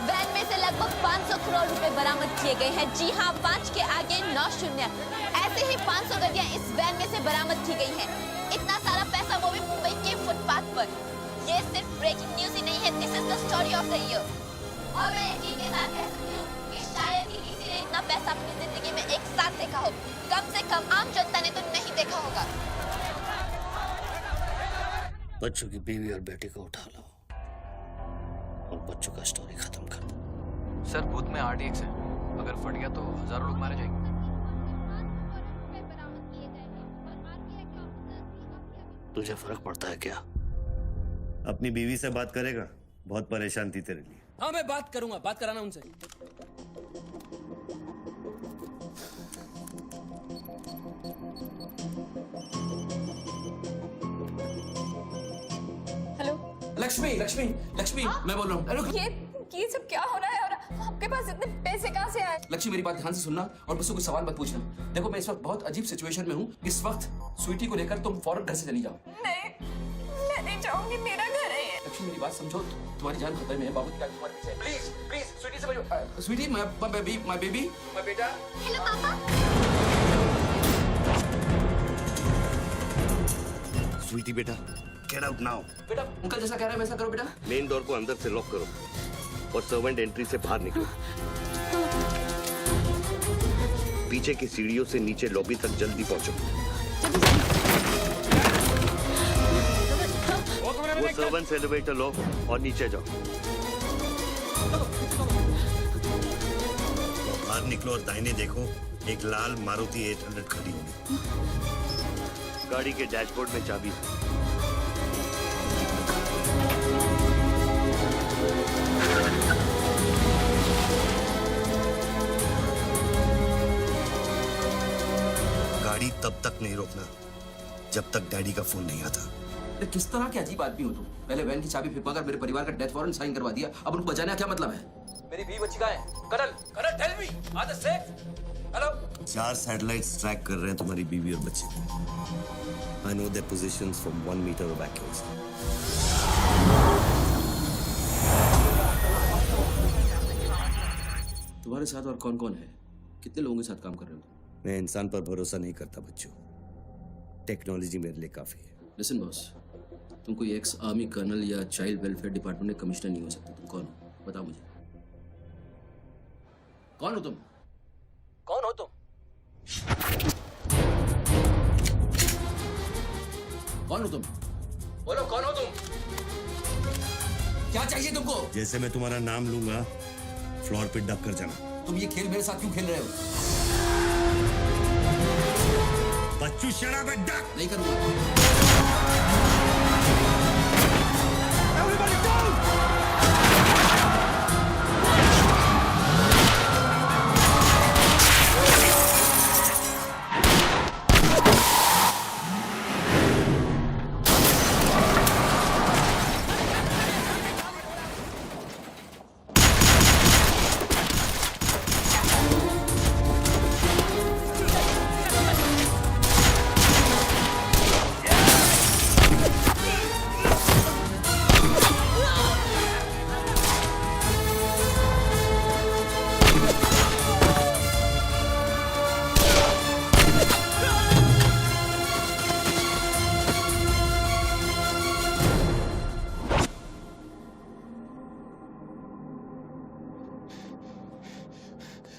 वैन में से लगभग 500 करोड़ रुपए बरामद किए गए हैं। जी हाँ, 5 के आगे 9 शून्य। ऐसे ही 500 गड्डियां इस वैन में से बरामद की गई हैं। इतना सारा पैसा, वो भी मुंबई के फुटपाथ पर। ये सिर्फ ब्रेकिंग न्यूज ही नहीं है, this is the story of the year. और मैं यकीन के साथ कह सकती हूँ कि शायद ही किसी ने इतना पैसा अपनी जिंदगी में एक साथ देखा हो। कम से कम आम जनता ने तो नहीं देखा होगा। बच्चों की बीवी और बेटी को उठा लो और बच्चों का स्टोरी खत्म कर दो। सर, बूथ में RTX है, अगर फट गया तो हजारों लोग मारे जाएंगे। तुझे फर्क पड़ता है क्या? अपनी बीवी से बात करेगा? बहुत परेशान थी तेरे लिए। हाँ, मैं बात करूंगा, बात कराना उनसे। हेलो लक्ष्मी लक्ष्मी लक्ष्मी मैं बोल रहा हूँ। अरे ये सब क्या हो रहा है और आपके पास इतने पैसे कहाँ से आए? लक्ष्मी मेरी बात ध्यान से सुनना और मुझसे कुछ सवाल मत पूछना। देखो मैं इस वक्त बहुत अजीब सिचुएशन में हूँ। इस वक्त स्वीटी को लेकर तुम फौरन घर से चली जाओ। नहीं, मैं नहीं चाहूंगी, मेरा घर है ये। लक्ष्मी मेरी बात समझो, तुम्हारी जान खतरे में है। बाबू की गाड़ी तुम्हारे पीछे है। प्लीज प्लीज स्वीटी समझो। स्वीटी माय बेटा। हेलो पापा। स्वीटी बेटा, गेट आउट नाउ। बेटा अंकल जैसा कह रहा है वैसा करो बेटा। मेन डोर को अंदर से लॉक करो और सर्वेंट एंट्री से बाहर निकलो। पीछे की सीढ़ियों से नीचे लॉबी तक जल्दी पहुंचो। वो सर्वेंट्स एलिवेटर लो और नीचे जाओ। बाहर निकलो और दाहिने देखो, एक लाल मारुति 800 खड़ी होगी। गाड़ी के डैशबोर्ड में चाबी है। गाड़ी तब तक नहीं रोकना जब तक डैडी का फोन नहीं आता। अरे किस तरह के अजीब आदमी हो तुम? पहले वैन की चाबी फिरवा कर मेरे परिवार का डेथ वारंट साइन करवा दिया, अब उनको बचाने का क्या मतलब है? मेरी बीवी बच्ची कहाँ है? Colonel tell me, are they safe? Hello? 4 satellites track कर रहे हैं तुम्हारी बीवी और बच्चे को। I know their positions from 1 metre of accuracy. तुम्हारे साथ और कौन कौन है? कितने लोगों के साथ काम कर रहे हो? मैं इंसान पर भरोसा नहीं करता बच्चों। टेक्नोलॉजी मेरे लिए काफी है। लिसन बॉस, तुम कोई एक्स आर्मी कर्नल या चाइल्ड वेलफेयर डिपार्टमेंट में कमिश्नर नहीं हो सकते। तुम कौन हो? बताओ मुझे। कौन हो तुम? कौन हो तुम? कौन हो तुम? बोलो कौन हो तुम? क्या चाहिए तुमको? जैसे मैं तुम्हारा नाम लूंगा फ्लोर पे डक कर जाना। तुम ये खेल मेरे साथ क्यों खेल रहे हो? बच्चू शराब है, डक। नहीं करूंगा।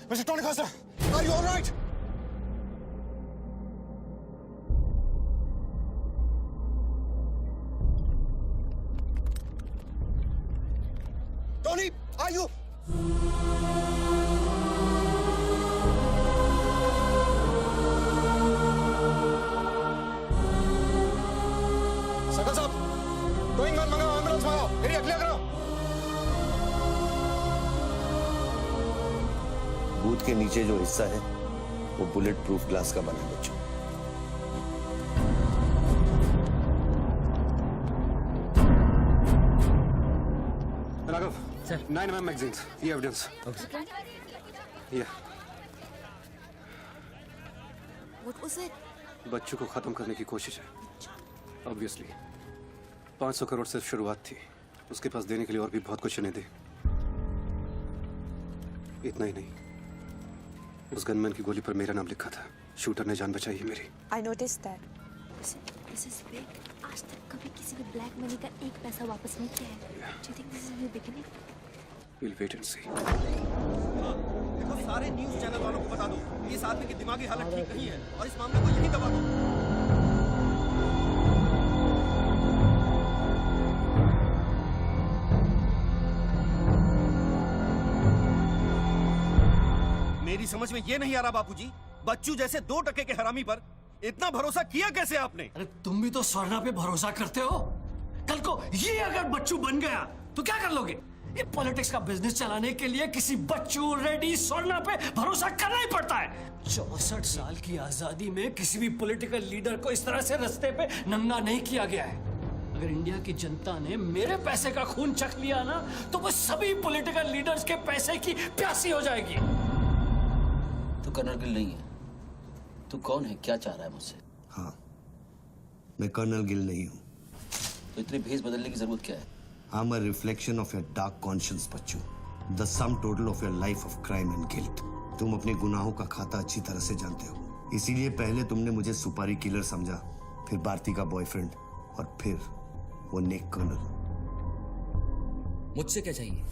Mr. Tony Costa, are you all right? Tony, are you? Sakal साहब, गोइंग मैन मंगाओ, एम्बुलेंस मंगाओ, एरिया क्लियर करो। बूथ के नीचे जो हिस्सा है वो बुलेट प्रूफ ग्लास का बना है बच्चों। राघव, सर 9mm magazines, ये एविडेंस। ये What was it? बच्चों को खत्म करने की कोशिश है। ऑब्वियसली 500 करोड़ सिर्फ शुरुआत थी, उसके पास देने के लिए और भी बहुत कुछ नहीं दे। इतना ही नहीं, उस गनमैन की गोली पर मेरा नाम लिखा था। शूटर ने जान बचाई है मेरी। I noticed that. This is big. आज तक कभी किसी ने ब्लैक मनी का एक पैसा वापस नहीं किया है। Do you think this is a new beginning? We'll wait and see. देखो सारे न्यूज़ चैनल वालों को बता दो, इस आदमी की दिमागी हालत ठीक नहीं है और इस मामले को यहीं दबा दो। मेरी समझ में ये नहीं आ रहा बापूजी, बच्चू जैसे 2 टके के हरामी पर इतना भरोसा किया कैसे आपने? अरे तुम भी तो स्वर्णा पे भरोसा करते हो। कल को ये अगर बच्चू बन गया तो क्या कर लोगे? ये पॉलिटिक्स का बिजनेस चलाने के लिए किसी बच्चू रेड्डी स्वर्णा पे भरोसा करना ही पड़ता है। 64 साल की आजादी में किसी भी पॉलिटिकल लीडर को इस तरह से रास्ते पे नंगा नहीं किया गया है। अगर इंडिया की जनता ने मेरे पैसे का खून चख लिया ना, तो वो सभी पॉलिटिकल लीडर्स के पैसे की प्यासी हो जाएगी। तू कर्नल गिल नहीं है। तू कौन है, क्या चाह रहा है मुझसे? हाँ, मैं कर्नल गिल नहीं हूँ। तो इतनी भेस बदलने की जरूरत क्या है? I'm a reflection of your dark conscience, Bachchu. The sum total of your life of crime and guilt। तुम अपने गुनाहों का खाता अच्छी तरह से जानते हो, इसीलिए पहले तुमने मुझे सुपारी किलर समझा, फिर भारती का बॉयफ्रेंड, और फिर वो नेक कर्नल। मुझसे क्या चाहिए?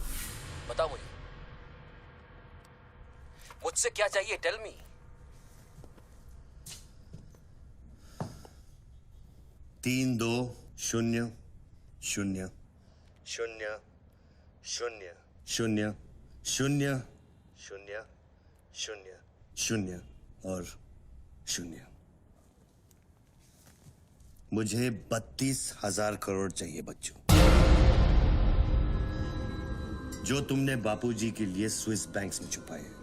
बताओ मुझे, मुझसे क्या चाहिए? Tell me. तीन 2 0 0 0 0 0 0 0 0 0 और 0। मुझे 32,000 करोड़ चाहिए बच्चों, जो तुमने बापूजी के लिए स्विस बैंक्स में छुपाए हैं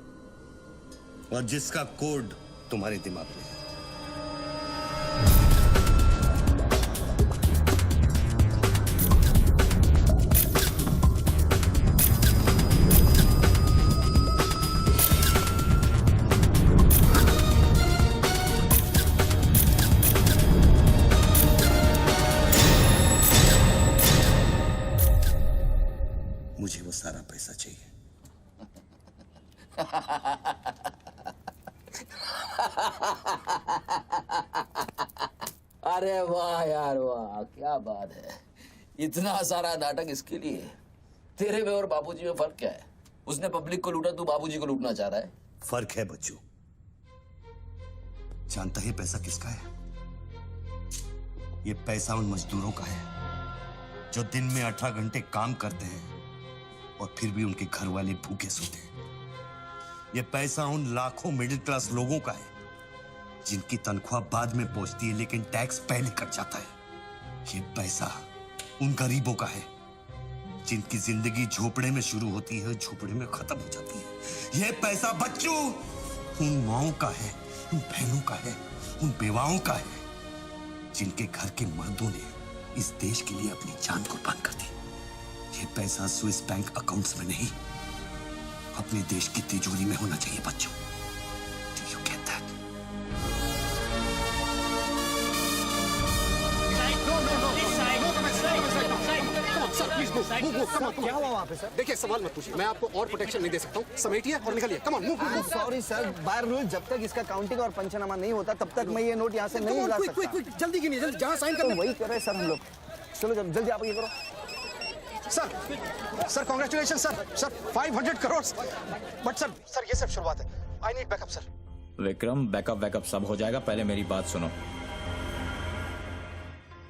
और जिसका कोड तुम्हारे दिमाग में है। मुझे वो सारा पैसा चाहिए। अरे वाह यार वाह, क्या बात है। इतना सारा नाटक इसके लिए? तेरे में और बापूजी में फर्क क्या है? उसने पब्लिक को लूटा, तू बापूजी को लूटना चाह रहा है। फर्क है बच्चू। जानता है पैसा किसका है? ये पैसा उन मजदूरों का है जो दिन में 18 घंटे काम करते हैं और फिर भी उनके घर वाले भूखे सोते हैं। ये पैसा उन लाखों मिडिल क्लास लोगों का है जिनकी तनख्वाह बाद में पहुंचती है लेकिन टैक्स पहले कट जाता है। ये पैसा उन गरीबों का है जिनकी जिंदगी झोपड़े में शुरू होती है, झोपड़े में खत्म हो जाती है। ये पैसा बच्चों उन माओं का है, उन बहनों का है, उन बेवाओं का है जिनके घर के मर्दों ने इस देश के लिए अपनी जान कुर्बान कर दी। ये पैसा स्विस बैंक अकाउंट्स में नहीं, अपने देश की तिजोरी में होना चाहिए बच्चों। Do you get that? क्या हुआ वहाँ पे सर? देखिए, सवाल मत पूछिए, मैं आपको और प्रोटेक्शन नहीं दे सकता हूँ। समेटिए और निकलिए। कम on, move. Sorry sir, by rule जब तक इसका काउंटिंग और पंचनामा नहीं होता तब तक मैं ये नोट यहाँ से नहीं ला सकता। क्विक, जल्दी गिनिए, जल्दी। जहाँ साइन करना वही कर रहे सर हम लोग। चलो जल्दी आप ये करो। Sir congratulation sir 500 crore. But sir ये सब शुरुआत है। I need backup sir. Vikram, backup सब हो जाएगा, पहले मेरी बात सुनो।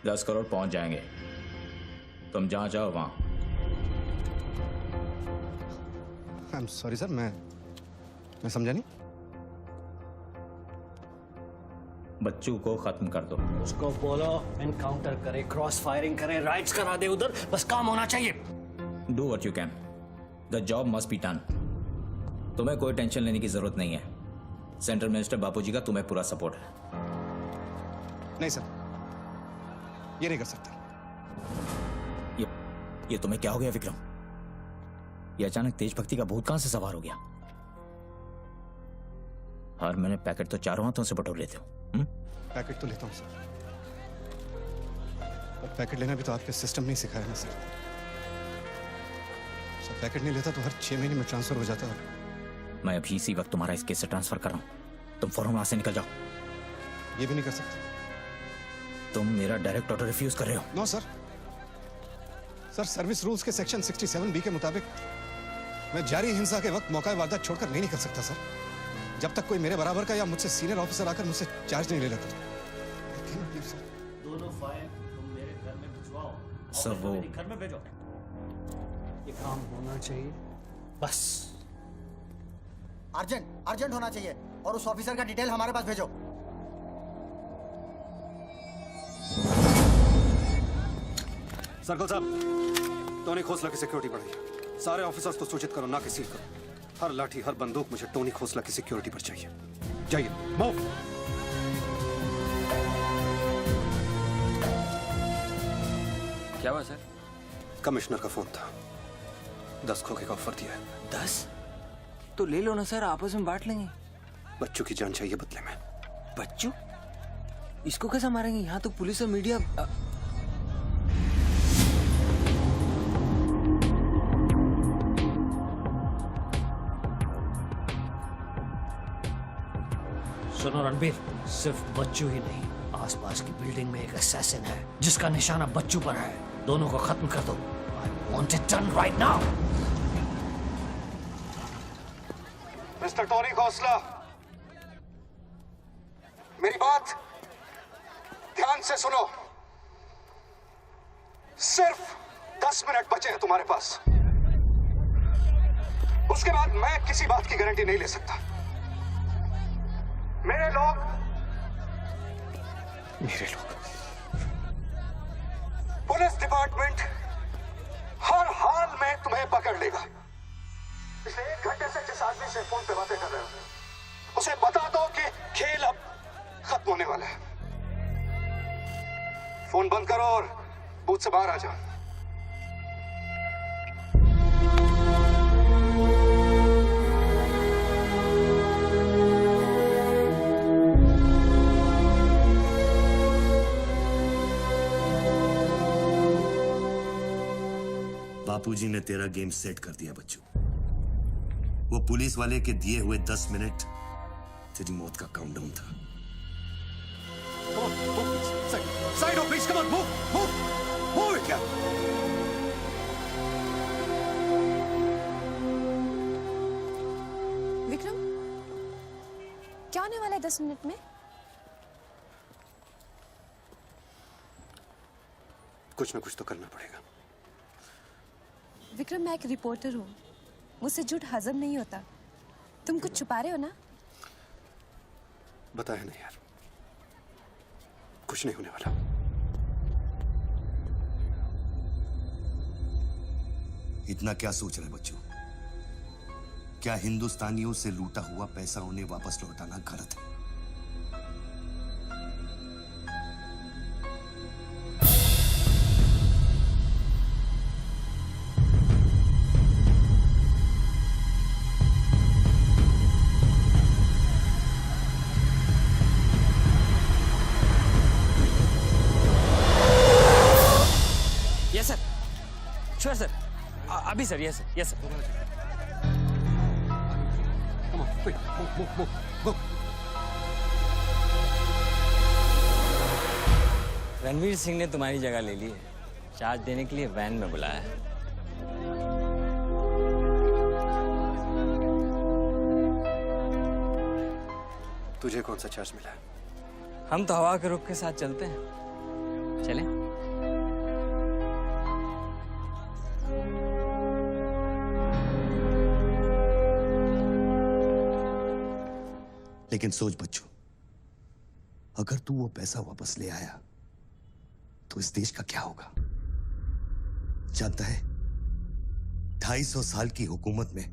10 करोड़ पहुंच जाएंगे, तुम जहां जाओ वहां। आई एम सॉरी सर, मैं समझा नहीं। बच्चू को खत्म कर दो। उसको बोलो एनकाउंटर करे, क्रॉस फायरिंग करे, राइट्स करा दे उधर, बस काम होना चाहिए। Do what you can, the job must be done. तुम्हें कोई टेंशन लेने की जरूरत नहीं है। सेंट्रल मिनिस्टर बापूजी का तुम्हें पूरा सपोर्ट है। नहीं सर, ये नहीं कर सकता। ये तुम्हें क्या हो गया विक्रम? ये अचानक तेज भक्ति का भूत कहां से सवार हो गया? हर महीने पैकेट तो चारों हाथों से बटोर लेते हो। पैकेट तो लेता हूँ सर, पर पैकेट लेना भी तो आपके सिस्टम ने सिखाया ना सर। पैकेट नहीं लेता तो हर 6 महीने में ट्रांसफर हो जाता है। मैं अभी इसी वक्त तुम्हारा इस केस से ट्रांसफर कर रहा हूं, तुम फौरन वहां से निकल जाओ। ये भी नहीं कर सकते। तुम मेरा डायरेक्ट ऑर्डर रिफ्यूज कर रहे हो। नो सर, सर्विस रूल्स के सेक्शन 67B के मुताबिक मैं जारी हिंसा के वक्त मौका वारदात छोड़कर नहीं निकल सकता सर, जब तक कोई मेरे बराबर का या मुझसे सीनियर ऑफिसर आकर मुझसे चार्ज नहीं ले लेता। दोनों फाइल तुम मेरे घर में भिजवाओ। सर वो घर में भेजो, ये काम होना चाहिए बस। अर्जेंट होना चाहिए और उस ऑफिसर का डिटेल हमारे पास भेजो। सर्कल साहब, टोनी खोसला की सिक्योरिटी बढ़ाइए। सारे ऑफिसर्स को सूचित करो, ना कि सील करो। हर लाठी, हर बंदूक मुझे टोनी खोसला की सिक्योरिटी पर चाहिए। जाइए, मूव। क्या हुआ सर? कमिश्नर का फोन था, 10 खोखे का ऑफर दिया है। 10? तो ले लो ना सर, आपस में बांट लेंगे। बच्चों की जान चाहिए बदले में। बच्चू? इसको कैसे मारेंगे? यहाँ तो पुलिस और मीडिया। सुनो रणबीर, सिर्फ बच्चू ही नहीं, आसपास की बिल्डिंग में एक असैसिन है जिसका निशाना बच्चू पर है। दोनों को खत्म कर दो। I want it done right now. Mister Tony Khosla, मेरी बात ध्यान से सुनो। सिर्फ 10 मिनट बचे हैं तुम्हारे पास। उसके बाद मैं किसी बात की गारंटी नहीं ले सकता। मेरे लोग पुलिस डिपार्टमेंट हर हाल में तुम्हें पकड़ लेगा। पिछले 1 घंटे से जिस आदमी से फोन पे बातें कर रहे हो, उसे बता दो कि खेल अब खत्म होने वाला है। फोन बंद करो और बूथ से बाहर आ जाओ। बापूजी ने तेरा गेम सेट कर दिया बच्चू। वो पुलिस वाले के दिए हुए 10 मिनट तेरी मौत का काउंटडाउन था। Side of please, come on, move it, yeah. Vikram, क्या होने वाला है 10 मिनट में? कुछ ना कुछ तो करना पड़ेगा। विक्रम, मैं एक रिपोर्टर हूँ, मुझसे झूठ हजम नहीं होता। तुम कुछ छुपा रहे हो ना? बताया नहीं यार, कुछ नहीं होने वाला। इतना क्या सोच रहे बच्चों? क्या हिंदुस्तानियों से लूटा हुआ पैसा उन्हें वापस लौटाना गलत है? यस सर, श्योर सर, अभी sir. Yes sir, yes sir. Come on, quick, move. Ranveer Singh ने तुम्हारी जगह ले ली है, चार्ज देने के लिए वैन में बुलाया है। तुझे कौन सा चार्ज मिला है? हम तो हवा के रुख के साथ चलते हैं। चलें? लेकिन सोच बच्चों, अगर तू वो पैसा वापस ले आया तो इस देश का क्या होगा? जानता है, 250 साल की हुकूमत में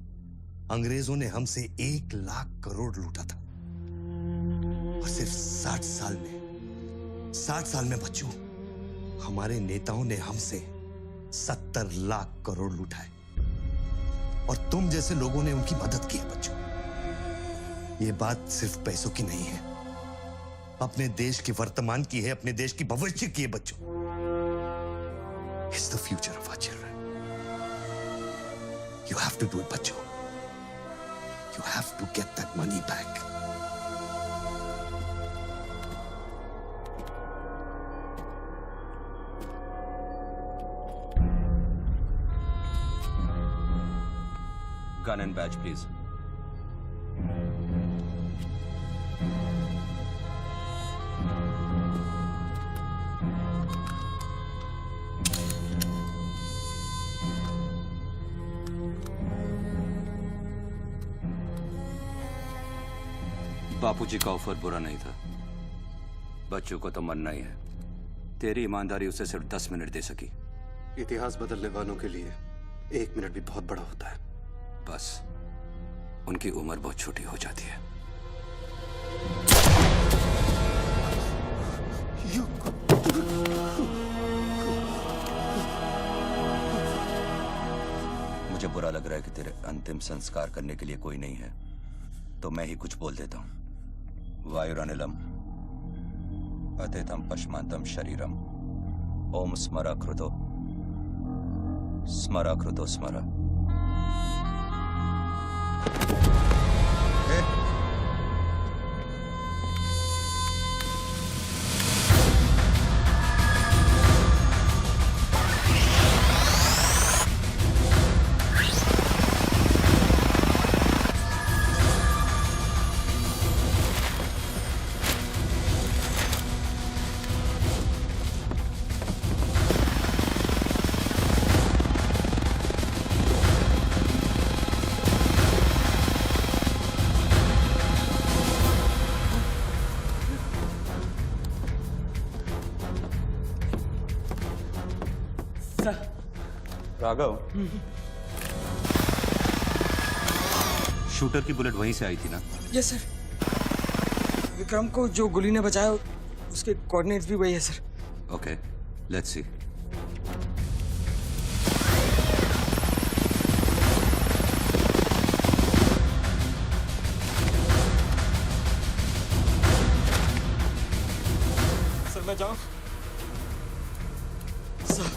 अंग्रेजों ने हमसे 1 लाख करोड़ लूटा था, और सिर्फ 60 साल में बच्चों, हमारे नेताओं ने हमसे 70 लाख करोड़ लूटा है। और तुम जैसे लोगों ने उनकी मदद की है बच्चों। ये बात सिर्फ पैसों की नहीं है, अपने देश के वर्तमान की है, अपने देश की भविष्य की है बच्चों। It's the future of our children. You have to do it, बच्चों. You have to get that money back. Gun and badge, please. बापूजी का ऑफर बुरा नहीं था। बच्चों को तो मरना ही है। तेरी ईमानदारी उसे सिर्फ 10 मिनट दे सकी। इतिहास बदलने वालों के लिए 1 मिनट भी बहुत बड़ा होता है। बस उनकी उम्र बहुत छोटी हो जाती है। मुझे बुरा लग रहा है कि तेरे अंतिम संस्कार करने के लिए कोई नहीं है, तो मैं ही कुछ बोल देता हूं। वायुरनिलम अतिथम पश्मांतम शरीरम ओम स्मरा कृतो स्मरा कृतो स्मरा। राघव, शूटर की बुलेट वहीं से आई थी ना? Yes sir. विक्रम को जो गोली ने बचाया उसके कोऑर्डिनेट्स भी वही है sir. Okay, let's see. Sir मैं जाऊं? सर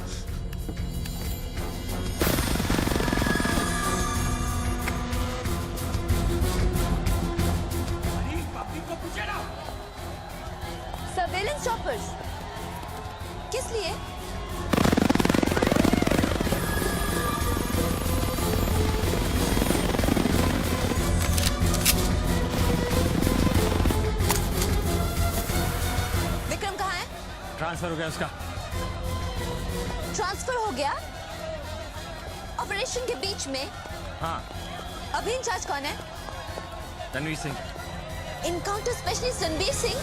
सर्वेलेंस चॉपर्स किस लिए? विक्रम कहाँ है? ट्रांसफर हो गया उसका। ट्रांसफर हो गया? ऑपरेशन के बीच में? हाँ। अभी इंचार्ज कौन है? Ranveer Singh. Encounter specialist Ranbir Singh?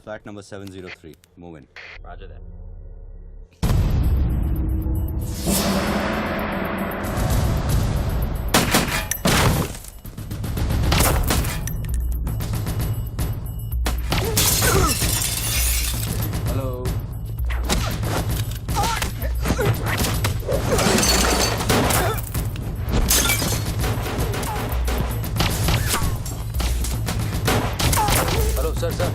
Flat number 703. Move in. Roger that. Hello. Hello sir sir.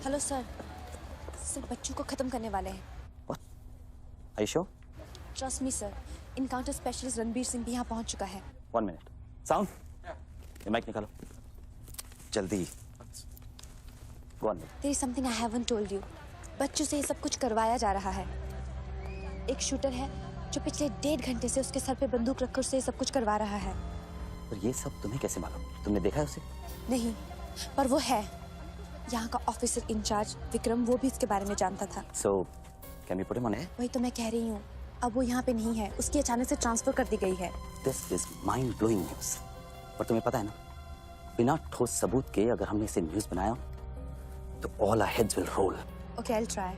Hello sir. Sir बच्चों को खत्म करने वाले हैं। Are you sure? Trust me sir. Encounter specialist Ranbir Singh भी यहाँ पहुँच चुका है। 1 minute. Sound? ये माइक निकालो जल्दी। Go on. There is something I haven't told you. बच्चों से ये सब कुछ करवाया जा रहा है। एक शूटर है जो पिछले 1.5 घंटे से उसके सर पे बंदूक रखकर उससे ये सब कुछ करवा रहा है। पर ये सब तुम्हें कैसे मालूम? तुमने देखा है उसे? नहीं, पर वो है। यहाँ का ऑफिसर इंचार्ज विक्रम, वो भी इसके बारे में जानता था। So, can we put him on air? वही तो मैं कह रही हूँ, अब वो यहाँ पे नहीं है, उसकी अचानक से ट्रांसफर कर दी गई है। This is mind-blowing news. पर तुम्हें पता है ना, बिना ठोस सबूत के अगर हमने इसे न्यूज़ बनाया तो all our heads will roll. Okay, I'll try.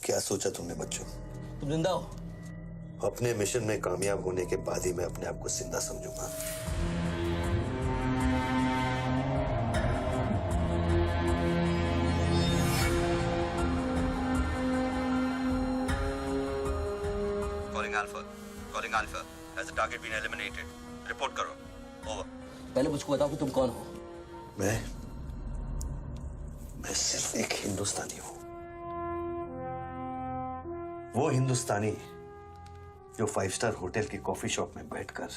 क्या सोचा तुमने बच्चों? तुम जिंदा हो? अपने मिशन में कामयाब होने के बाद ही मैं अपने आप को जिंदा समझूंगा। Calling Alpha. Has the target been eliminated? Report करो. Over. पहले मुझको बताओ कि तुम कौन हो? मैं सिर्फ एक हिंदुस्तानी हूं। वो हिंदुस्तानी जो 5 स्टार होटल के कॉफी शॉप में बैठकर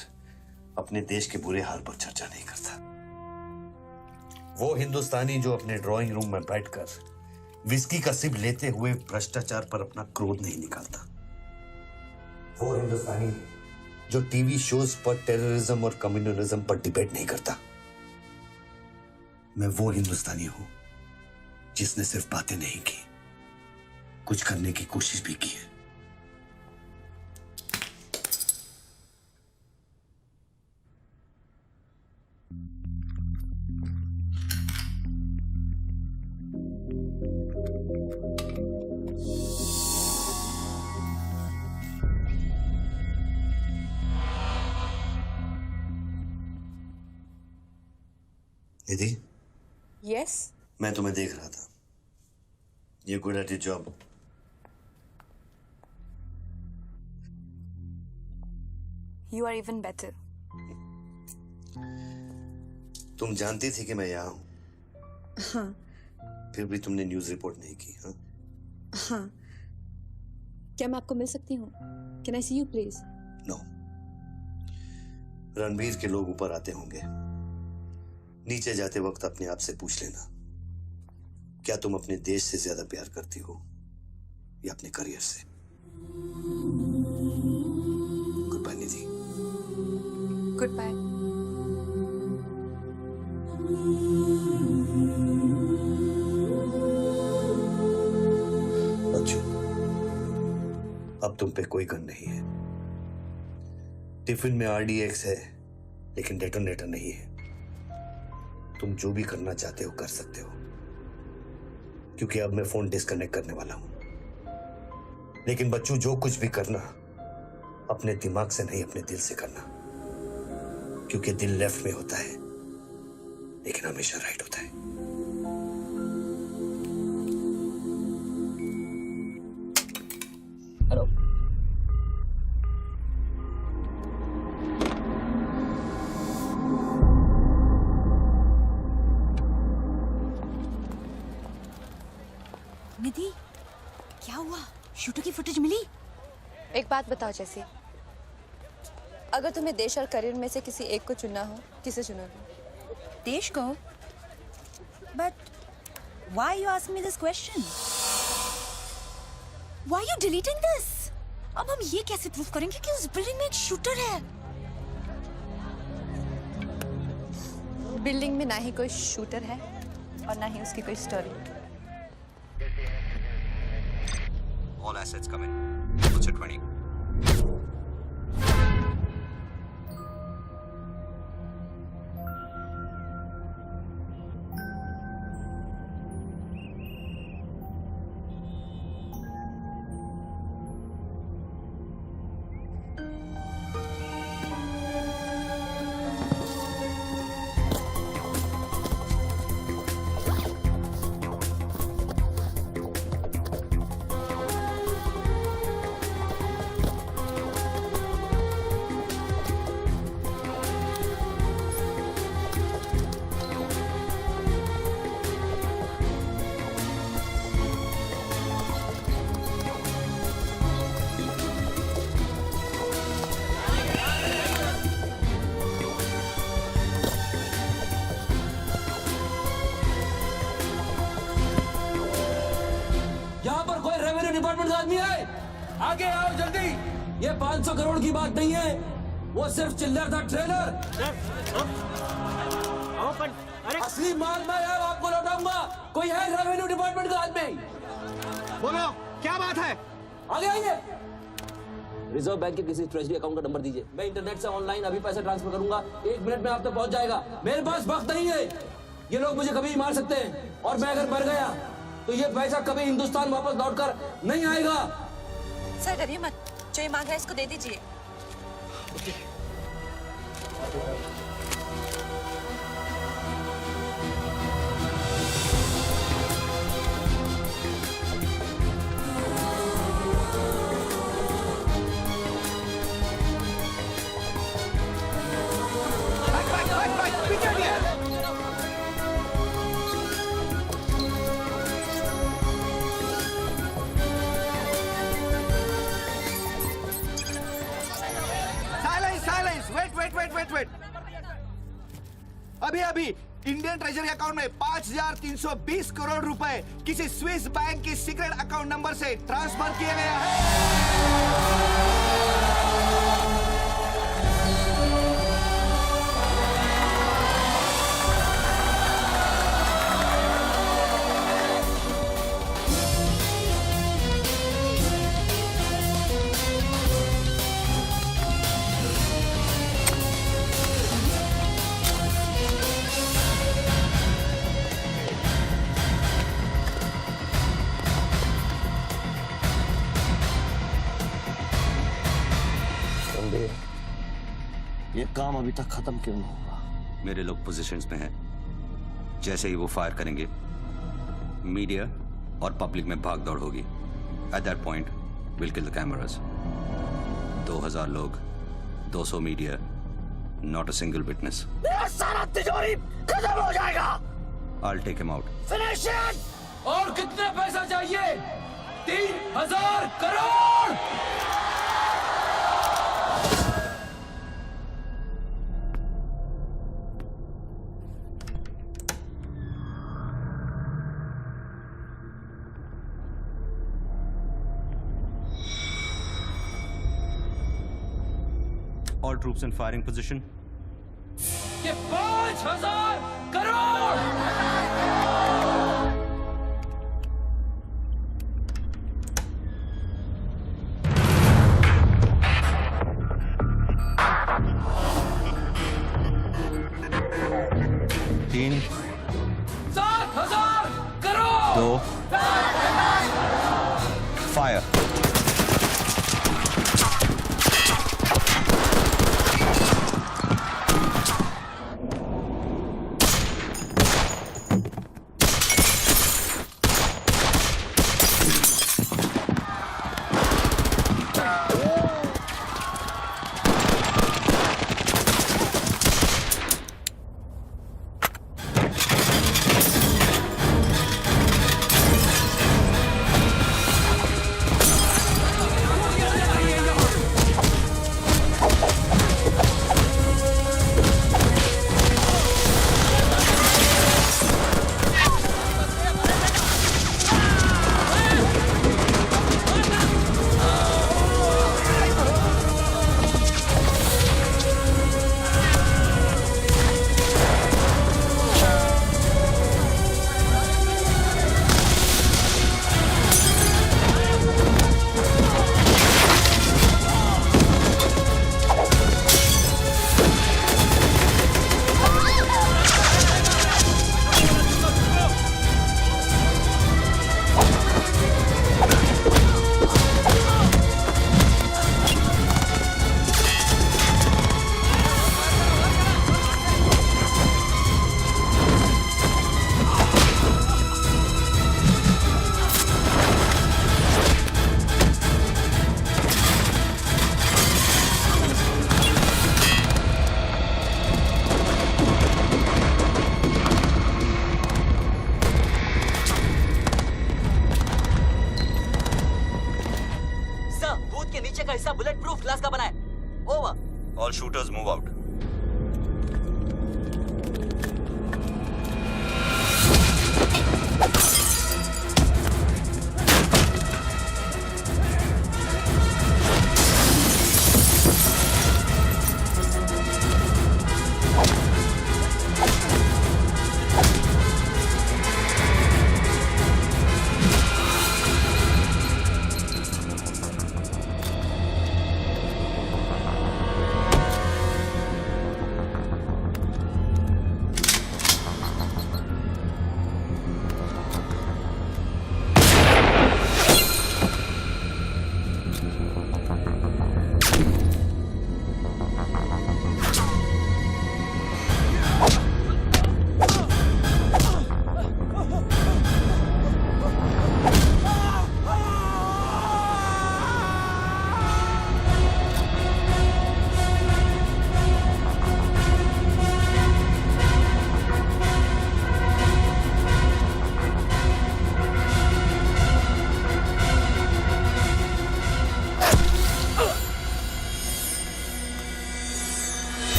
अपने देश के बुरे हाल पर चर्चा नहीं करता। वो हिंदुस्तानी जो अपने ड्राइंग रूम में बैठकर विस्की का सिप लेते हुए भ्रष्टाचार पर अपना क्रोध नहीं निकालता। वो हिंदुस्तानी जो टीवी शोज पर टेररिज्म और कम्युनलिज्म पर डिबेट नहीं करता। मैं वो हिंदुस्तानी हूं जिसने सिर्फ बातें नहीं की, कुछ करने की कोशिश भी की है। निधि, Yes? मैं तुम्हें देख रहा था। You're good at your job. You are even better. तुम जानती थी कि मैं यहाँ हूं, हाँ, फिर भी तुमने न्यूज़ रिपोर्ट नहीं की। हाँ? हाँ। क्या मैं आपको मिल सकती हूँ? Can I see you, please? No. Ranbir के लोग ऊपर आते होंगे। नीचे जाते वक्त अपने आप से पूछ लेना, क्या तुम अपने देश से ज्यादा प्यार करती हो या अपने करियर से? Goodbye Nidhi. Goodbye. बच्चों, अब तुम पे कोई गन नहीं है। टिफिन में RDX है, लेकिन डेटोनेटर नहीं है। तुम जो भी करना चाहते हो कर सकते हो, क्योंकि अब मैं फोन डिस्कनेक्ट करने वाला हूं। लेकिन बच्चों, जो कुछ भी करना अपने दिमाग से नहीं, अपने दिल से करना, क्योंकि दिल लेफ्ट में होता है लेकिन हमेशा राइट होता है। हेलो। निधि, क्या हुआ? शूटर की फुटेज मिली? एक बात बताओ जैसी, अगर तुम्हें देश और करियर में से किसी एक को चुनना हो, किसे चुनोगे? देश को? But why you ask me this question? Why you deleting this? अब हम ये कैसे प्रूव करेंगे कि उस बिल्डिंग में एक शूटर है? बिल्डिंग में ना ही कोई शूटर है और ना ही उसकी कोई story. All assets come in. What's at 20? Department का आदमी है, आगे आओ जल्दी। ये 500 करोड़ की बात नहीं है, वो सिर्फ चिल्लर था, ट्रेलर। असली माल मैं आपको लौटाऊंगा। कोई है रेवेन्यू डिपार्टमेंट का आदमी? बोलो क्या बात है? आगे आइए। रिजर्व बैंक के किसी ट्रेजरी अकाउंट का नंबर दीजिए, मैं इंटरनेट से ऑनलाइन अभी पैसे ट्रांसफर करूंगा, 1 मिनट में आप तक पहुंच जाएगा। मेरे पास वक्त नहीं है, ये लोग मुझे कभी मार सकते हैं, और मैं अगर मर गया तो ये पैसा कभी हिंदुस्तान वापस लौटकर नहीं आएगा। सर डरिए मत, जो ये मांग रहा है इसको दे दीजिए। वेट। अभी इंडियन ट्रेजरी अकाउंट में 5,320 करोड़ रुपए किसी स्विस बैंक के सीक्रेट अकाउंट नंबर से ट्रांसफर किए गए हैं। ये काम अभी तक खत्म क्यों नहीं हुआ? मेरे लोग पोजीशंस में हैं। जैसे ही वो फायर करेंगे, मीडिया और पब्लिक में भाग दौड़ होगी। At that point will kill the cameras. 2000 लोग, 200 media, not a single witness. सारा तिजोरी खत्म हो जाएगा। I'll take him out. Finish it! और कितना पैसा चाहिए? 3000 crore. All troops in firing position. ये 5000 करोड़। तीन, 7000 crore. 2, fire. Bullet proof glass का बना है। Over. All shooters move out.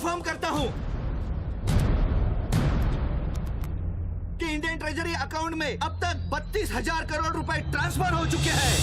Confirm करता हूं कि इंडियन ट्रेजरी अकाउंट में अब तक 32,000 करोड़ रुपए ट्रांसफर हो चुके हैं।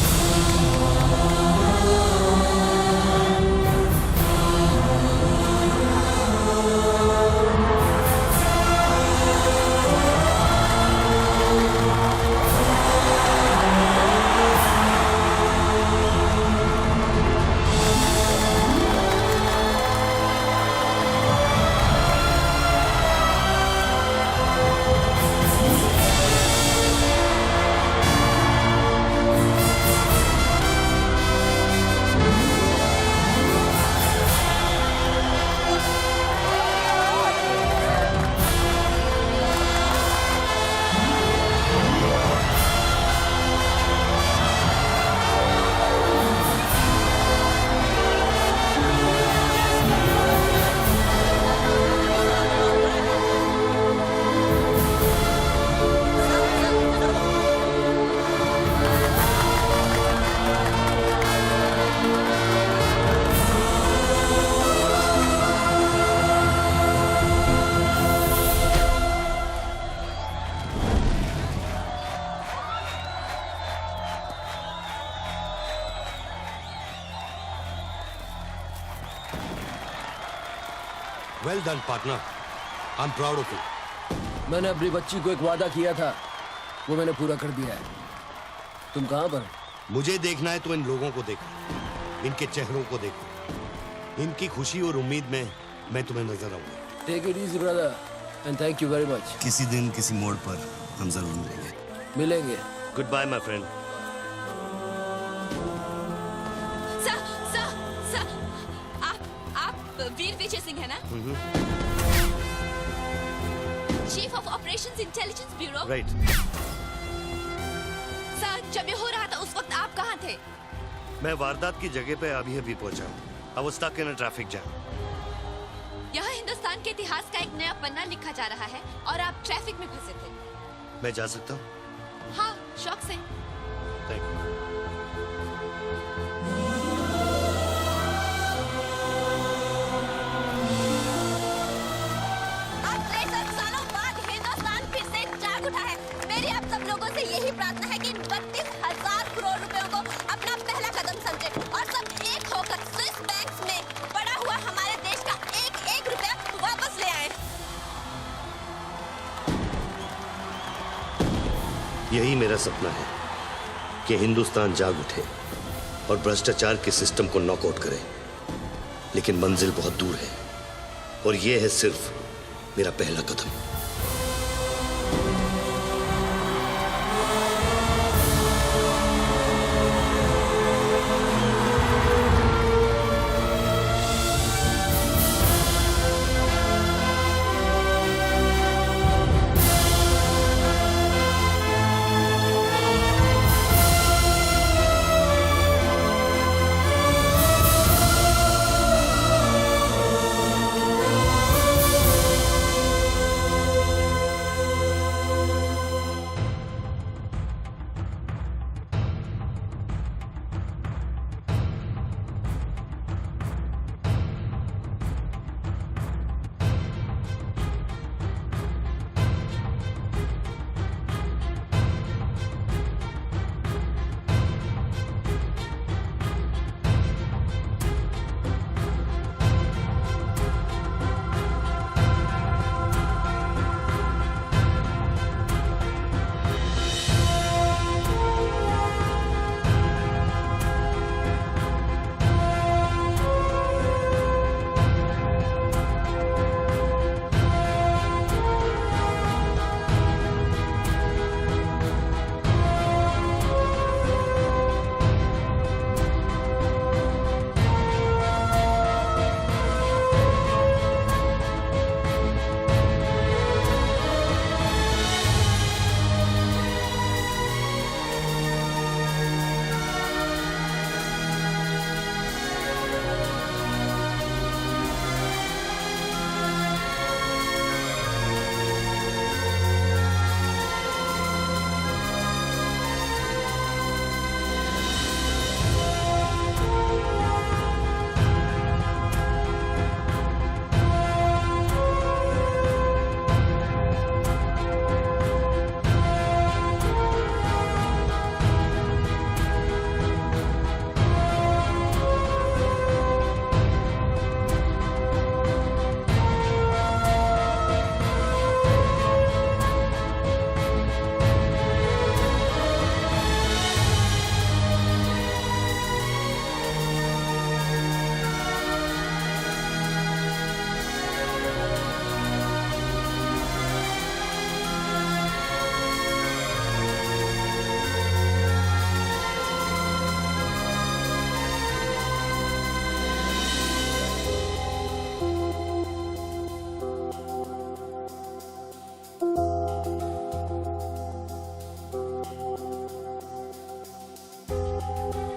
Well done, partner. I'm proud of you. मैंने अपनी बच्ची को एक वादा किया था, वो मैंने पूरा कर दिया है। तुम कहाँ पर? मुझे देखना है तो इन लोगों को देखो, इनके चेहरों को देखो, इनकी खुशी और उम्मीद में मैं तुम्हें नजर आऊंगा। Take it easy, brother, and thank you very much. किसी दिन किसी मोड़ पर हम जरूर मिलेंगे। Goodbye, my friend. सर, आप वीर विजय सिंह है ना? Chief of operations intelligence bureau. Right. Sir, जब ये हो रहा था उस वक्त आप कहाँ थे? मैं वारदात की जगह पे अभी पहुंचा हूँ। I was stuck in a traffic jam. यहाँ हिंदुस्तान के इतिहास का एक नया पन्ना लिखा जा रहा है और आप ट्रैफिक में फंसे थे। मैं जा सकता हूँ? हाँ, शौक से। Thank you. आज 63 सालों बाद हिंदुस्तान फिर से जाग उठा है। मेरी आप सब लोगों से यही प्रार्थना है कि इन 32,000 करोड़ रुपयों को अपना पहला कदम समझे और सब एक होकर स्विस बैंक्स में पड़ा हुआ हमारे देश का एक रुपया वापस ले आए। यही मेरा सपना है कि हिंदुस्तान जाग उठे और भ्रष्टाचार के सिस्टम को नॉकआउट करे, लेकिन मंजिल बहुत दूर है और यह है सिर्फ मेरा पहला कदम। Thank you.